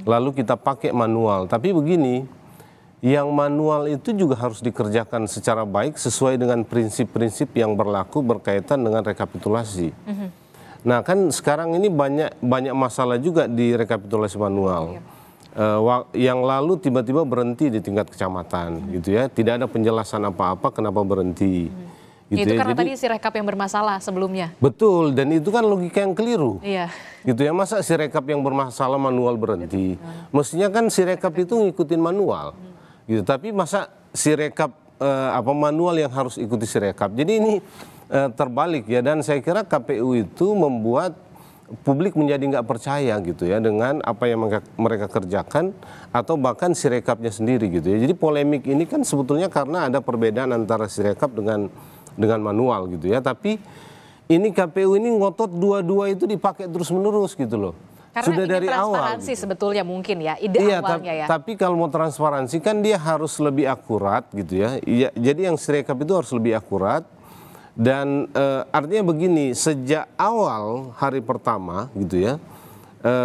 lalu kita pakai manual. Tapi begini, yang manual itu juga harus dikerjakan secara baik sesuai dengan prinsip-prinsip yang berlaku berkaitan dengan rekapitulasi. Nah, kan sekarang ini banyak masalah juga di rekapitulasi manual. Yang lalu tiba-tiba berhenti di tingkat kecamatan gitu ya, tidak ada penjelasan apa-apa kenapa berhenti. Gitu itu ya. karena tadi Sirekap yang bermasalah sebelumnya. Betul, dan itu kan logika yang keliru. Iya. Gitu ya, masa Sirekap yang bermasalah manual berhenti? Mestinya kan Sirekap itu ngikutin manual. Gitu, tapi masa Sirekap manual yang harus ikuti Sirekap. Jadi ini terbalik ya, dan saya kira KPU itu membuat publik menjadi nggak percaya gitu ya dengan apa yang mereka kerjakan, atau bahkan Sirekapnya sendiri gitu ya. Jadi polemik ini kan sebetulnya karena ada perbedaan antara Sirekap dengan manual gitu ya. Tapi ini KPU ini ngotot dua-dua itu dipakai terus-menerus gitu loh. Karena sudah dari awal. Transparansi gitu. Sebetulnya mungkin ya, ide awalnya ya. Tapi kalau mau transparansi kan dia harus lebih akurat gitu ya. Jadi yang Sirekap itu harus lebih akurat. Dan artinya begini, sejak awal hari pertama gitu ya,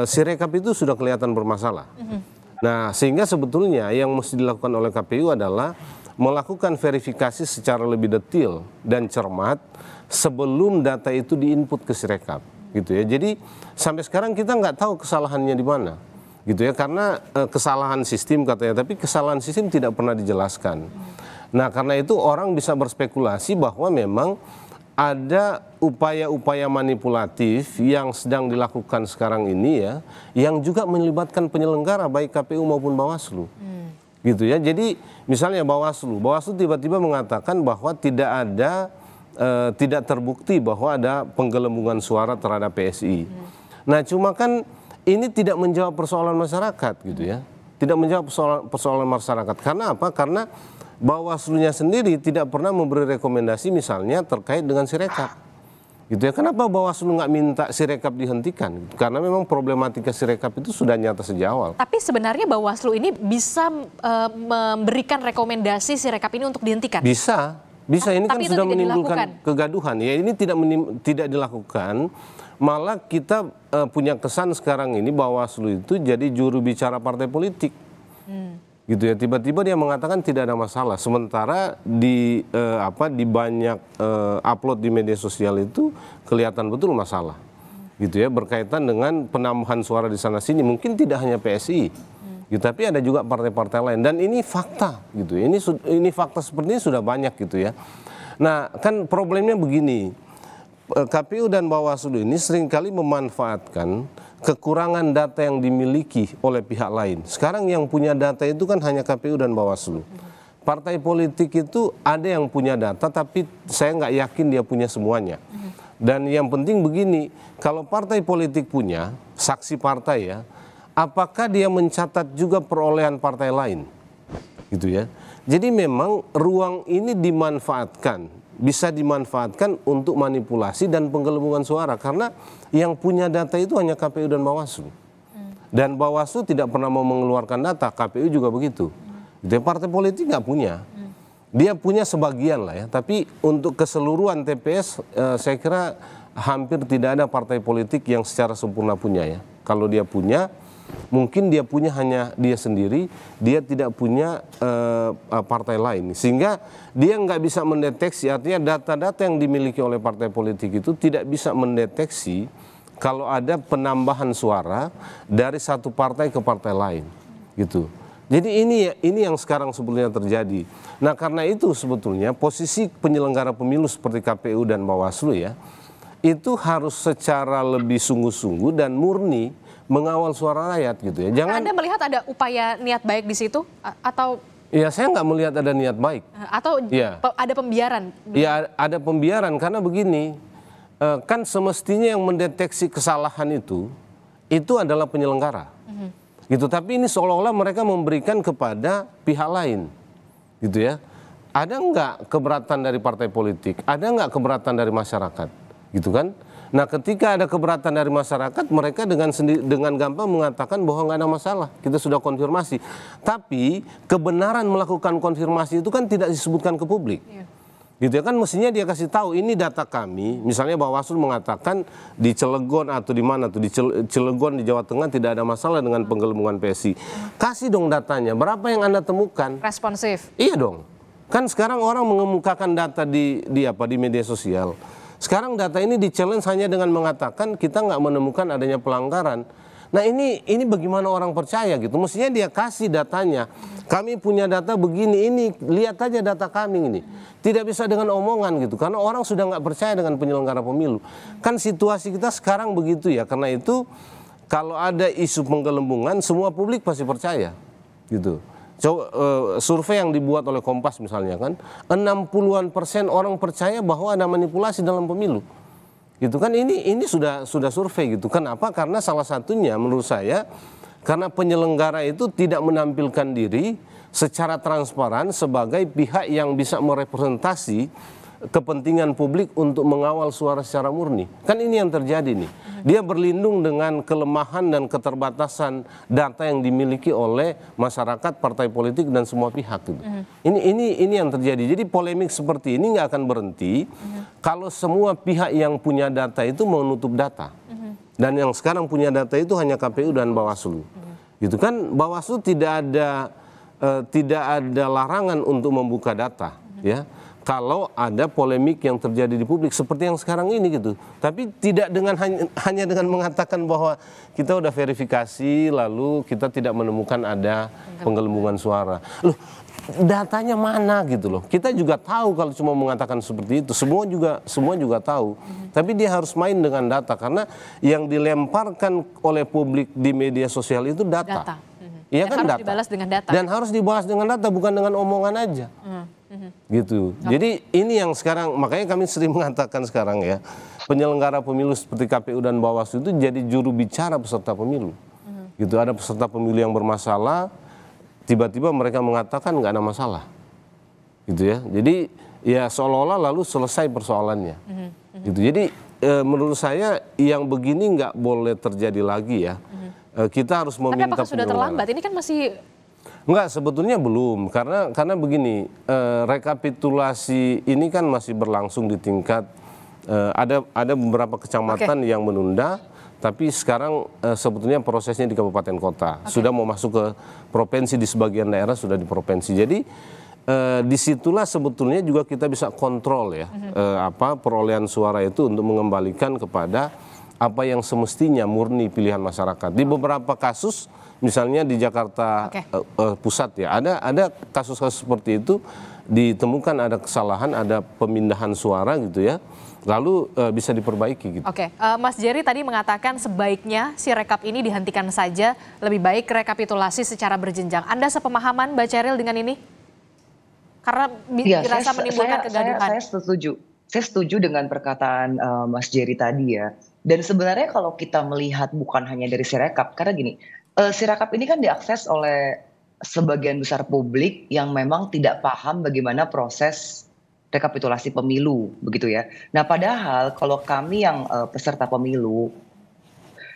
Sirekap itu sudah kelihatan bermasalah. Nah, sehingga sebetulnya yang mesti dilakukan oleh KPU adalah melakukan verifikasi secara lebih detail dan cermat sebelum data itu diinput ke Sirekap gitu ya. Jadi sampai sekarang kita nggak tahu kesalahannya di mana gitu ya, karena kesalahan sistem katanya, tapi kesalahan sistem tidak pernah dijelaskan. Nah, karena itu orang bisa berspekulasi bahwa memang ada upaya-upaya manipulatif yang sedang dilakukan sekarang ini ya, yang juga melibatkan penyelenggara baik KPU maupun Bawaslu. Gitu ya. Jadi misalnya Bawaslu tiba-tiba mengatakan bahwa tidak terbukti bahwa ada penggelembungan suara terhadap PSI. Nah, cuma kan ini tidak menjawab persoalan masyarakat gitu ya. Tidak menjawab persoalan masyarakat. Karena apa? Karena Bawaslu-nya sendiri tidak pernah memberi rekomendasi misalnya terkait dengan Sirekap. Gitu ya. Kenapa Bawaslu nggak minta Sirekap dihentikan? Karena memang problematika Sirekap itu sudah nyata sejak awal. Tapi sebenarnya Bawaslu ini bisa memberikan rekomendasi Sirekap ini untuk dihentikan? Bisa. Ini kan sudah menimbulkan kegaduhan. Ya, ini tidak dilakukan. Malah kita punya kesan sekarang ini Bawaslu itu jadi juru bicara partai politik. Gitu ya, tiba-tiba dia mengatakan tidak ada masalah, sementara di banyak upload di media sosial itu kelihatan betul masalah, gitu ya, berkaitan dengan penambahan suara di sana sini, mungkin tidak hanya PSI, gitu, tapi ada juga partai-partai lain, dan ini fakta, gitu, ini fakta seperti ini sudah banyak, gitu ya. Nah, kan problemnya begini, KPU dan Bawaslu ini seringkali memanfaatkan kekurangan data yang dimiliki oleh pihak lain. Sekarang yang punya data itu kan hanya KPU dan Bawaslu. Partai politik itu ada yang punya data, tapi saya nggak yakin dia punya semuanya. Dan yang penting begini, kalau partai politik punya saksi partai ya, apakah dia mencatat juga perolehan partai lain? Gitu ya. Jadi memang ruang ini dimanfaatkan. Bisa dimanfaatkan untuk manipulasi dan penggelembungan suara karena yang punya data itu hanya KPU dan Bawaslu. Dan Bawaslu tidak pernah mau mengeluarkan data, KPU juga begitu. Jadi partai politik nggak punya. Dia punya sebagian lah ya, tapi untuk keseluruhan TPS saya kira hampir tidak ada partai politik yang secara sempurna punya ya. Kalau dia punya, mungkin dia punya hanya dia sendiri, dia tidak punya partai lain. Sehingga dia nggak bisa mendeteksi, artinya data-data yang dimiliki oleh partai politik itu tidak bisa mendeteksi kalau ada penambahan suara dari satu partai ke partai lain. Gitu. Jadi ini yang sekarang sebetulnya terjadi. Nah, karena itu sebetulnya posisi penyelenggara pemilu seperti KPU dan Bawaslu ya, itu harus secara lebih sungguh-sungguh dan murni mengawal suara rakyat gitu ya. Jangan. Anda melihat ada upaya niat baik di situ atau? Ya, saya nggak melihat ada niat baik. Atau ya, ada pembiaran? Ya, ada pembiaran karena begini, kan semestinya yang mendeteksi kesalahan itu adalah penyelenggara. Gitu. Tapi ini seolah-olah mereka memberikan kepada pihak lain, gitu ya. Ada nggak keberatan dari partai politik? Ada nggak keberatan dari masyarakat? Gitu kan? Nah, ketika ada keberatan dari masyarakat, mereka dengan gampang mengatakan bahwa nggak ada masalah, kita sudah konfirmasi. Tapi kebenaran melakukan konfirmasi itu kan tidak disebutkan ke publik. Gitu ya, kan mestinya dia kasih tahu ini data kami, misalnya Bawaslu mengatakan di Cilegon atau di mana tuh, di Cilegon di Jawa Tengah tidak ada masalah dengan penggelembungan PSI. Kasih dong datanya, berapa yang Anda temukan? Responsif. Iya dong. Kan sekarang orang mengemukakan data di media sosial. Sekarang data ini di-challenge hanya dengan mengatakan kita nggak menemukan adanya pelanggaran. Nah, ini bagaimana orang percaya gitu. Mestinya dia kasih datanya. Kami punya data begini, ini lihat aja data kami ini. Tidak bisa dengan omongan gitu. Karena orang sudah nggak percaya dengan penyelenggara pemilu. Kan situasi kita sekarang begitu ya. Karena itu kalau ada isu penggelembungan, semua publik pasti percaya gitu. Survei yang dibuat oleh Kompas misalnya kan 60% orang percaya bahwa ada manipulasi dalam pemilu. Gitu kan ini sudah survei gitu. Kenapa? Karena salah satunya menurut saya karena penyelenggara itu tidak menampilkan diri secara transparan sebagai pihak yang bisa merepresentasi kepentingan publik untuk mengawal suara secara murni. Kan ini yang terjadi nih. Dia berlindung dengan kelemahan dan keterbatasan data yang dimiliki oleh masyarakat, partai politik dan semua pihak gitu. Ini yang terjadi. Jadi polemik seperti ini nggak akan berhenti kalau semua pihak yang punya data itu menutup data. Dan yang sekarang punya data itu hanya KPU dan Bawaslu. Gitu kan, Bawaslu tidak ada larangan untuk membuka data, ya. kalau ada polemik yang terjadi di publik seperti yang sekarang ini gitu. Tapi tidak dengan hanya dengan mengatakan bahwa kita udah verifikasi lalu kita tidak menemukan ada penggelembungan suara. Loh, datanya mana gitu loh. Kita juga tahu kalau cuma mengatakan seperti itu. Semua juga tahu. Tapi dia harus main dengan data karena yang dilemparkan oleh publik di media sosial itu data. Iya kan, data. Dibalas dengan data. Dan harus dibalas dengan data, bukan dengan omongan aja. Gitu. Jadi ini yang sekarang, makanya kami sering mengatakan sekarang ya, penyelenggara pemilu seperti KPU dan Bawaslu itu jadi juru bicara peserta pemilu. Gitu, ada peserta pemilu yang bermasalah, tiba-tiba mereka mengatakan nggak ada masalah. Gitu ya. Jadi ya seolah-olah lalu selesai persoalannya. Gitu. Jadi menurut saya yang begini nggak boleh terjadi lagi ya. Kita harus meminta. Tapi apakah sudah terlambat? Ini kan masih... Enggak, sebetulnya belum. Karena begini, rekapitulasi ini kan masih berlangsung di tingkat, ada beberapa kecamatan yang menunda, tapi sekarang sebetulnya prosesnya di kabupaten kota. Sudah mau masuk ke provinsi, di sebagian daerah sudah di provinsi. Jadi disitulah sebetulnya juga kita bisa kontrol ya, perolehan suara itu untuk mengembalikan kepada apa yang semestinya murni pilihan masyarakat. Di beberapa kasus, misalnya di Jakarta Pusat ya, ada kasus-kasus seperti itu, ditemukan ada kesalahan, ada pemindahan suara gitu ya, lalu bisa diperbaiki gitu. Mas Jerry tadi mengatakan sebaiknya si rekap ini dihentikan saja, lebih baik rekapitulasi secara berjenjang. Anda sepemahaman Mbak Cheryl dengan ini? Karena dirasa menimbulkan kegaduhan. Saya setuju dengan perkataan Mas Jerry tadi ya. Dan sebenarnya kalau kita melihat bukan hanya dari Sirekap, karena gini, Sirekap ini kan diakses oleh sebagian besar publik yang memang tidak paham bagaimana proses rekapitulasi pemilu, begitu ya. Nah, padahal kalau kami yang peserta pemilu,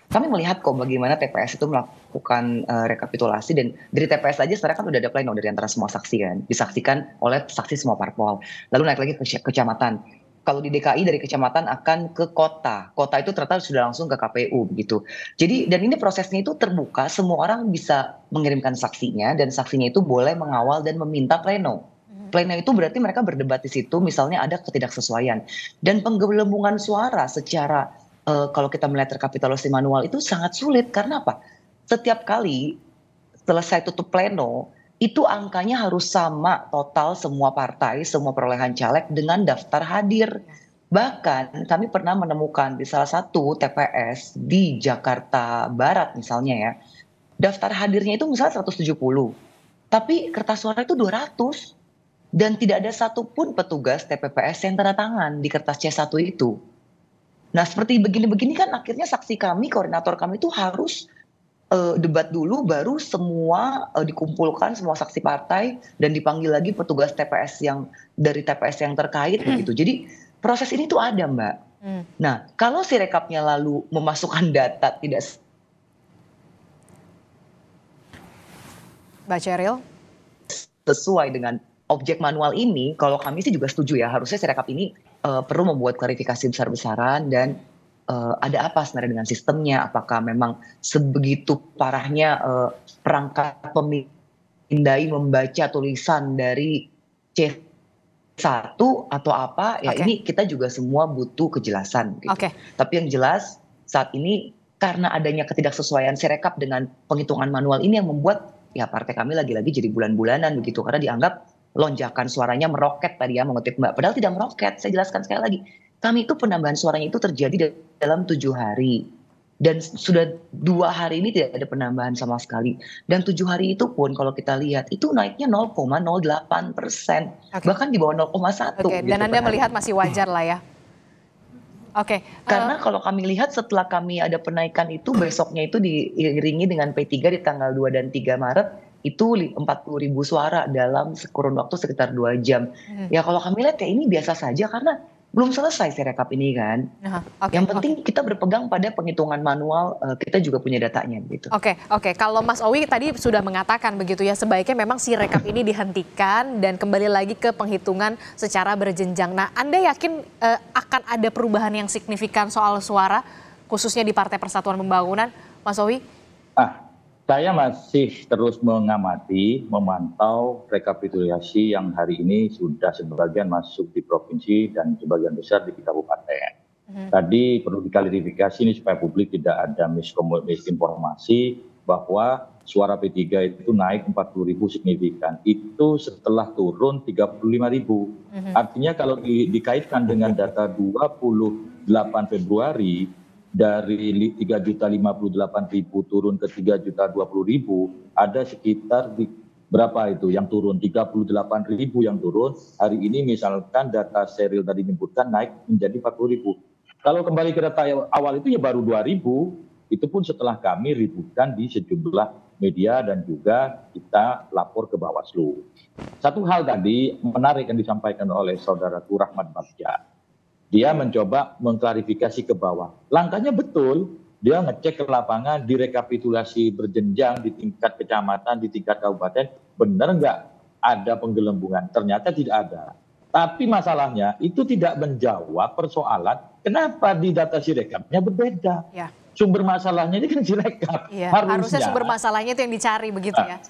kami melihat kok bagaimana TPS itu melakukan rekapitulasi, dan dari TPS aja sekarang kan udah ada pleno dari antara semua saksi kan, disaksikan oleh saksi semua parpol. Lalu naik lagi ke kecamatan. Kalau di DKI dari kecamatan akan ke kota. Kota itu ternyata sudah langsung ke KPU begitu. Jadi dan ini prosesnya itu terbuka, semua orang bisa mengirimkan saksinya dan saksinya itu boleh mengawal dan meminta pleno. Pleno itu berarti mereka berdebat di situ, misalnya ada ketidaksesuaian. Dan penggelembungan suara secara kalau kita melihat rekapitulasi manual itu sangat sulit karena apa? Setiap kali selesai tutup pleno itu angkanya harus sama total semua partai, semua perolehan caleg dengan daftar hadir. Bahkan kami pernah menemukan di salah satu TPS di Jakarta Barat misalnya ya, daftar hadirnya itu misalnya 170, tapi kertas suara itu 200. Dan tidak ada satupun petugas TPPS yang tanda tangan di kertas C1 itu. Nah seperti begini-begini kan akhirnya saksi kami, koordinator kami itu harus debat dulu, baru semua dikumpulkan semua saksi partai dan dipanggil lagi petugas TPS yang dari TPS yang terkait begitu. Jadi proses ini tuh ada Mbak. Nah kalau Sirekapnya lalu memasukkan data tidak Mbak Cheryl sesuai dengan objek manual ini, kalau kami sih juga setuju ya, harusnya Sirekap ini perlu membuat klarifikasi besar-besaran dan ada apa sebenarnya dengan sistemnya, apakah memang sebegitu parahnya perangkat pemindai membaca tulisan dari C1 atau apa, ya ini kita juga semua butuh kejelasan gitu. Tapi yang jelas saat ini karena adanya ketidaksesuaian Sirekap dengan penghitungan manual ini yang membuat ya partai kami lagi-lagi jadi bulan-bulanan begitu, karena dianggap lonjakan suaranya meroket tadi ya, mengutip Mbak, padahal tidak meroket. Saya jelaskan sekali lagi, kami itu penambahan suaranya itu terjadi dalam 7 hari. Dan sudah 2 hari ini tidak ada penambahan sama sekali. Dan 7 hari itu pun kalau kita lihat itu naiknya 0,08%. Bahkan di bawah 0,1. Dan Anda melihat masih wajar lah ya? Karena kalau kami lihat setelah kami ada penaikan itu, besoknya itu diiringi dengan P3 di tanggal 2 dan 3 Maret, itu 40.000 suara dalam kurun waktu sekitar 2 jam. Ya kalau kami lihat ya ini biasa saja karena belum selesai Sirekap ini kan. Yang penting kita berpegang pada penghitungan manual, kita juga punya datanya gitu. Kalau Mas Owi tadi sudah mengatakan begitu ya, sebaiknya memang Sirekap ini dihentikan dan kembali lagi ke penghitungan secara berjenjang. Nah, Anda yakin akan ada perubahan yang signifikan soal suara, khususnya di Partai Persatuan Pembangunan, Mas Owi? Saya masih terus mengamati, memantau rekapitulasi yang hari ini sudah sebagian masuk di provinsi dan sebagian besar di kabupaten. Tadi perlu diklarifikasi ini supaya publik tidak ada misinformasi bahwa suara P3 itu naik 40.000 signifikan. Itu setelah turun 35.000. Artinya kalau dikaitkan dengan data 28 Februari, dari 3.058.000 turun ke 3.020.000, ada sekitar berapa itu yang turun? 38.000 yang turun. Hari ini misalkan data Seril tadi menyebutkan naik menjadi 40.000. Kalau kembali ke data awal itu ya baru 2.000, itu pun setelah kami ributkan di sejumlah media dan juga kita lapor ke Bawaslu. Satu hal tadi menarik yang disampaikan oleh saudaraku Rahmat Bagja. Dia mencoba mengklarifikasi ke bawah. Langkahnya betul, dia ngecek ke lapangan, direkapitulasi berjenjang di tingkat kecamatan, di tingkat kabupaten, benar nggak ada penggelembungan? Ternyata tidak ada. Tapi masalahnya itu tidak menjawab persoalan kenapa di data Sirekapnya berbeda. Ya. Sumber masalahnya ini kan Sirekap. Ya, harusnya sumber masalahnya itu yang dicari begitu ya.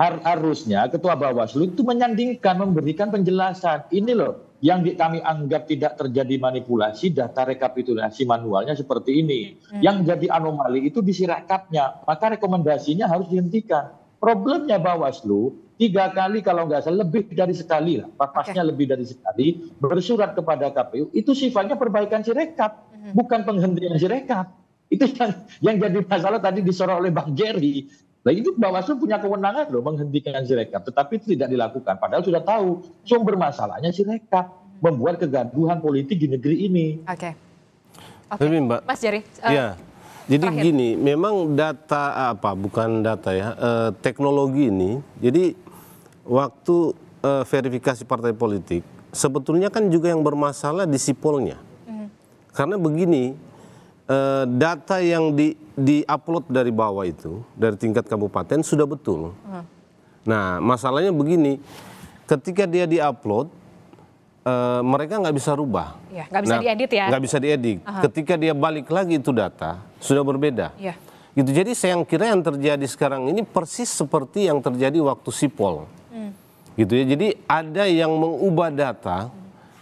Harusnya Ketua Bawaslu itu menyandingkan, memberikan penjelasan. Ini loh yang kami anggap tidak terjadi manipulasi, data rekapitulasi manualnya seperti ini. Yang jadi anomali itu di Sirekapnya, maka rekomendasinya harus dihentikan. Problemnya Bawaslu 3 kali kalau nggak salah lebih dari sekali lah, papasnya lebih dari sekali bersurat kepada KPU, itu sifatnya perbaikan Sirekap, bukan penghentian Sirekap. Itu yang jadi masalah tadi disorot oleh Bang Jerry. Nah itu Bawaslu punya kewenangan loh menghentikan Sirekap, tetapi itu tidak dilakukan. Padahal sudah tahu sumber masalahnya Sirekap, membuat kegaduhan politik di negeri ini. Oke. Tapi Mbak, Mas Jerry. Ya, jadi terakhir. Gini, memang data bukan data ya, teknologi ini. Jadi waktu verifikasi partai politik, sebetulnya kan juga yang bermasalah di sipolnya. Karena begini, data yang di-upload dari bawah itu, dari tingkat kabupaten sudah betul. Nah, masalahnya begini, ketika dia di-upload, mereka nggak bisa rubah. Ya, nggak bisa diedit ya? Nggak bisa diedit. Ketika dia balik lagi itu data, sudah berbeda. Ya. Gitu. Jadi saya kira yang terjadi sekarang ini persis seperti yang terjadi waktu sipol. Gitu ya. Jadi ada yang mengubah data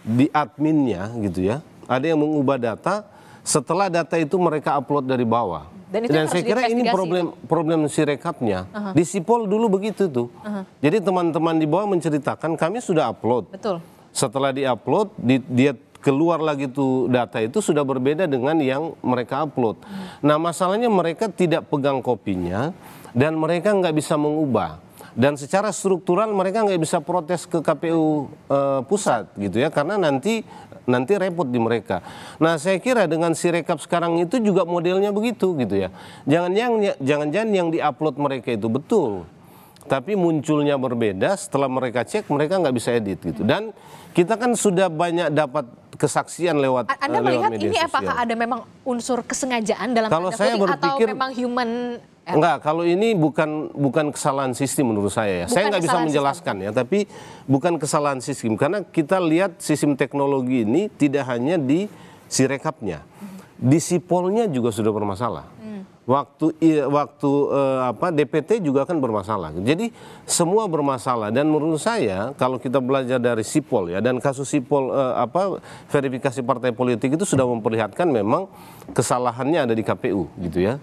di adminnya, gitu ya. Ada yang mengubah data setelah data itu mereka upload dari bawah. Dan saya kira ini problem Sirekapnya. Di sipol dulu begitu tuh. Jadi teman-teman di bawah menceritakan kami sudah upload. Betul. Setelah di-upload, dia keluar lagi tuh data itu sudah berbeda dengan yang mereka upload. Nah masalahnya mereka tidak pegang kopinya dan mereka nggak bisa mengubah. Dan secara struktural mereka nggak bisa protes ke KPU pusat gitu ya, karena nanti repot di mereka. Nah saya kira dengan Sirekap sekarang itu juga modelnya begitu gitu ya. Jangan-jangan yang di-upload mereka itu betul, tapi munculnya berbeda. Setelah mereka cek mereka nggak bisa edit gitu. Dan kita kan sudah banyak dapat kesaksian lewat Anda melihat media ini sosial. Apakah ada memang unsur kesengajaan dalam kalau saya berpikir, atau memang human? Enggak, kalau ini bukan kesalahan sistem menurut saya ya. Saya nggak bisa menjelaskan ya, tapi bukan kesalahan sistem. Karena kita lihat sistem teknologi ini tidak hanya di Sirekapnya, di sipolnya juga sudah bermasalah. Waktu DPT juga kan bermasalah. Jadi semua bermasalah dan menurut saya kalau kita belajar dari sipol ya, dan kasus sipol verifikasi partai politik itu sudah memperlihatkan memang kesalahannya ada di KPU gitu ya.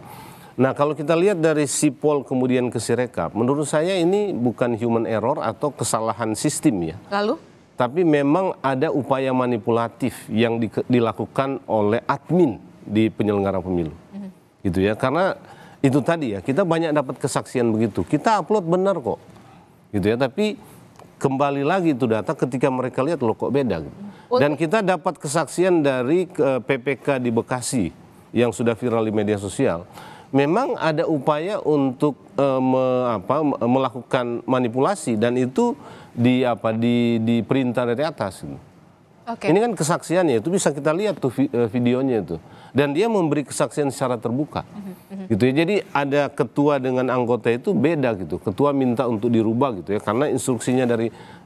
Nah kalau kita lihat dari sipol kemudian ke Sirekap, menurut saya ini bukan human error atau kesalahan sistem ya. Lalu? Tapi memang ada upaya manipulatif yang dilakukan oleh admin di penyelenggara pemilu. Gitu ya, karena itu tadi ya, kita banyak dapat kesaksian begitu. Kita upload benar kok. Gitu ya, tapi kembali lagi itu data ketika mereka lihat loh kok beda gitu. Dan kita dapat kesaksian dari PPK di Bekasi yang sudah viral di media sosial. Memang ada upaya untuk melakukan manipulasi dan itu diperintah dari atas. Ini kan kesaksiannya itu bisa kita lihat tuh videonya itu. Dan dia memberi kesaksian secara terbuka. Gitu ya. Jadi ada ketua dengan anggota itu beda gitu. Ketua minta untuk dirubah gitu ya karena instruksinya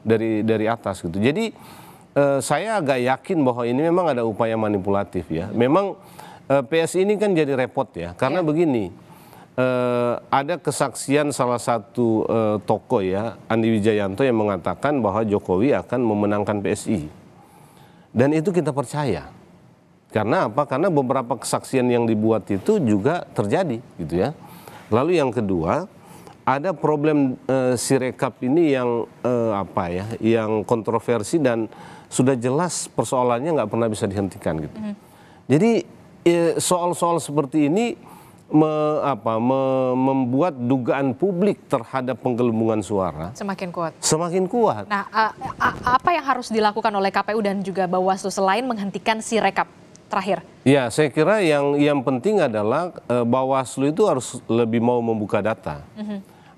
dari atas gitu. Jadi saya agak yakin bahwa ini memang ada upaya manipulatif ya. Memang PSI ini kan jadi repot ya. Karena begini, ada kesaksian salah satu tokoh ya, Andi Wijayanto, yang mengatakan bahwa Jokowi akan memenangkan PSI. Dan itu kita percaya. Karena apa? Karena beberapa kesaksian yang dibuat itu juga terjadi gitu ya. Lalu yang kedua, ada problem Sirekap ini yang yang kontroversi dan sudah jelas persoalannya nggak pernah bisa dihentikan gitu. Jadi soal-soal seperti ini membuat dugaan publik terhadap penggelembungan suara semakin kuat. Semakin kuat. Nah, apa yang harus dilakukan oleh KPU dan juga Bawaslu selain menghentikan Sirekap? Terakhir. Ya, saya kira yang penting adalah Bawaslu itu harus lebih mau membuka data.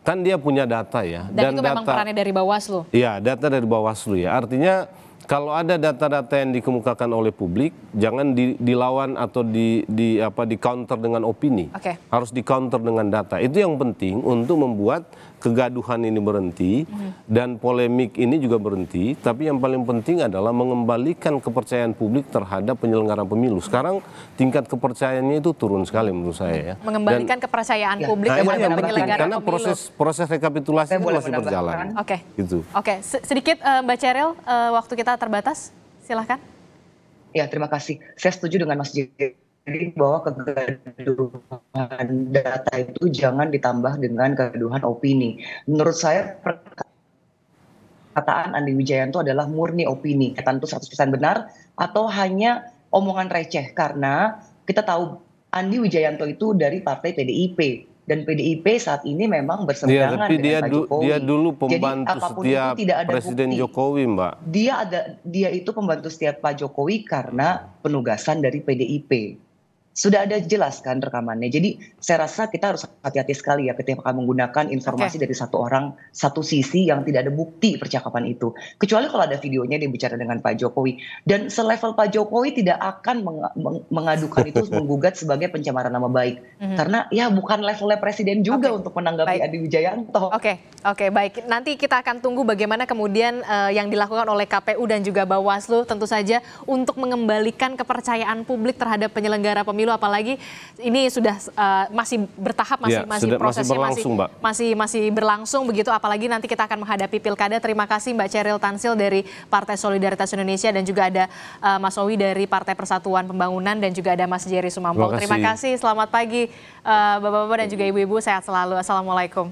Kan dia punya data ya. Dan itu memang perannya dari Bawaslu. Iya, data dari Bawaslu ya. Artinya kalau ada data-data yang dikemukakan oleh publik, jangan dilawan atau di counter dengan opini. Harus di counter dengan data. Itu yang penting untuk membuat kegaduhan ini berhenti dan polemik ini juga berhenti. Tapi yang paling penting adalah mengembalikan kepercayaan publik terhadap penyelenggara pemilu. Sekarang tingkat kepercayaannya itu turun sekali menurut saya ya. Mengembalikan kepercayaan publik terhadap penyelenggara karena pemilu. proses rekapitulasi itu masih berjalan. Gitu. Oke, sedikit Mbak Ceril, waktu kita terbatas, silahkan. Ya, terima kasih. Saya setuju dengan Mas Jerry bahwa kegaduhan data itu jangan ditambah dengan kegaduhan opini. Menurut saya perkataan Andi Wijayanto adalah murni opini. Tentu 100% benar atau hanya omongan receh, karena kita tahu Andi Wijayanto itu dari partai PDIP. Dan PDIP saat ini memang berseberangan dengan Pak Jokowi. Dia dulu pembantu setiap Presiden Jokowi, Mbak. Dia itu pembantu setiap Pak Jokowi karena penugasan dari PDIP. Sudah ada jelas kan rekamannya. Jadi saya rasa kita harus hati-hati sekali ya ketika menggunakan informasi dari satu orang, satu sisi yang tidak ada bukti percakapan itu. Kecuali kalau ada videonya dia bicara dengan Pak Jokowi. Dan selevel Pak Jokowi tidak akan mengadukan itu, menggugat sebagai pencemaran nama baik. Karena ya bukan levelnya presiden juga untuk menanggapi Andi Wijayanto. Oke, baik. Nanti kita akan tunggu bagaimana kemudian yang dilakukan oleh KPU dan juga Bawaslu tentu saja untuk mengembalikan kepercayaan publik terhadap penyelenggara pemilu. Apalagi ini sudah masih bertahap, masih prosesnya masih berlangsung begitu. Apalagi nanti kita akan menghadapi pilkada. Terima kasih Mbak Ceril Tansil dari Partai Solidaritas Indonesia dan juga ada Mas Owi dari Partai Persatuan Pembangunan dan juga ada Mas Jerry Sumampau. Terima kasih. Selamat pagi Bapak-bapak dan juga ibu-ibu. Sehat selalu. Assalamualaikum.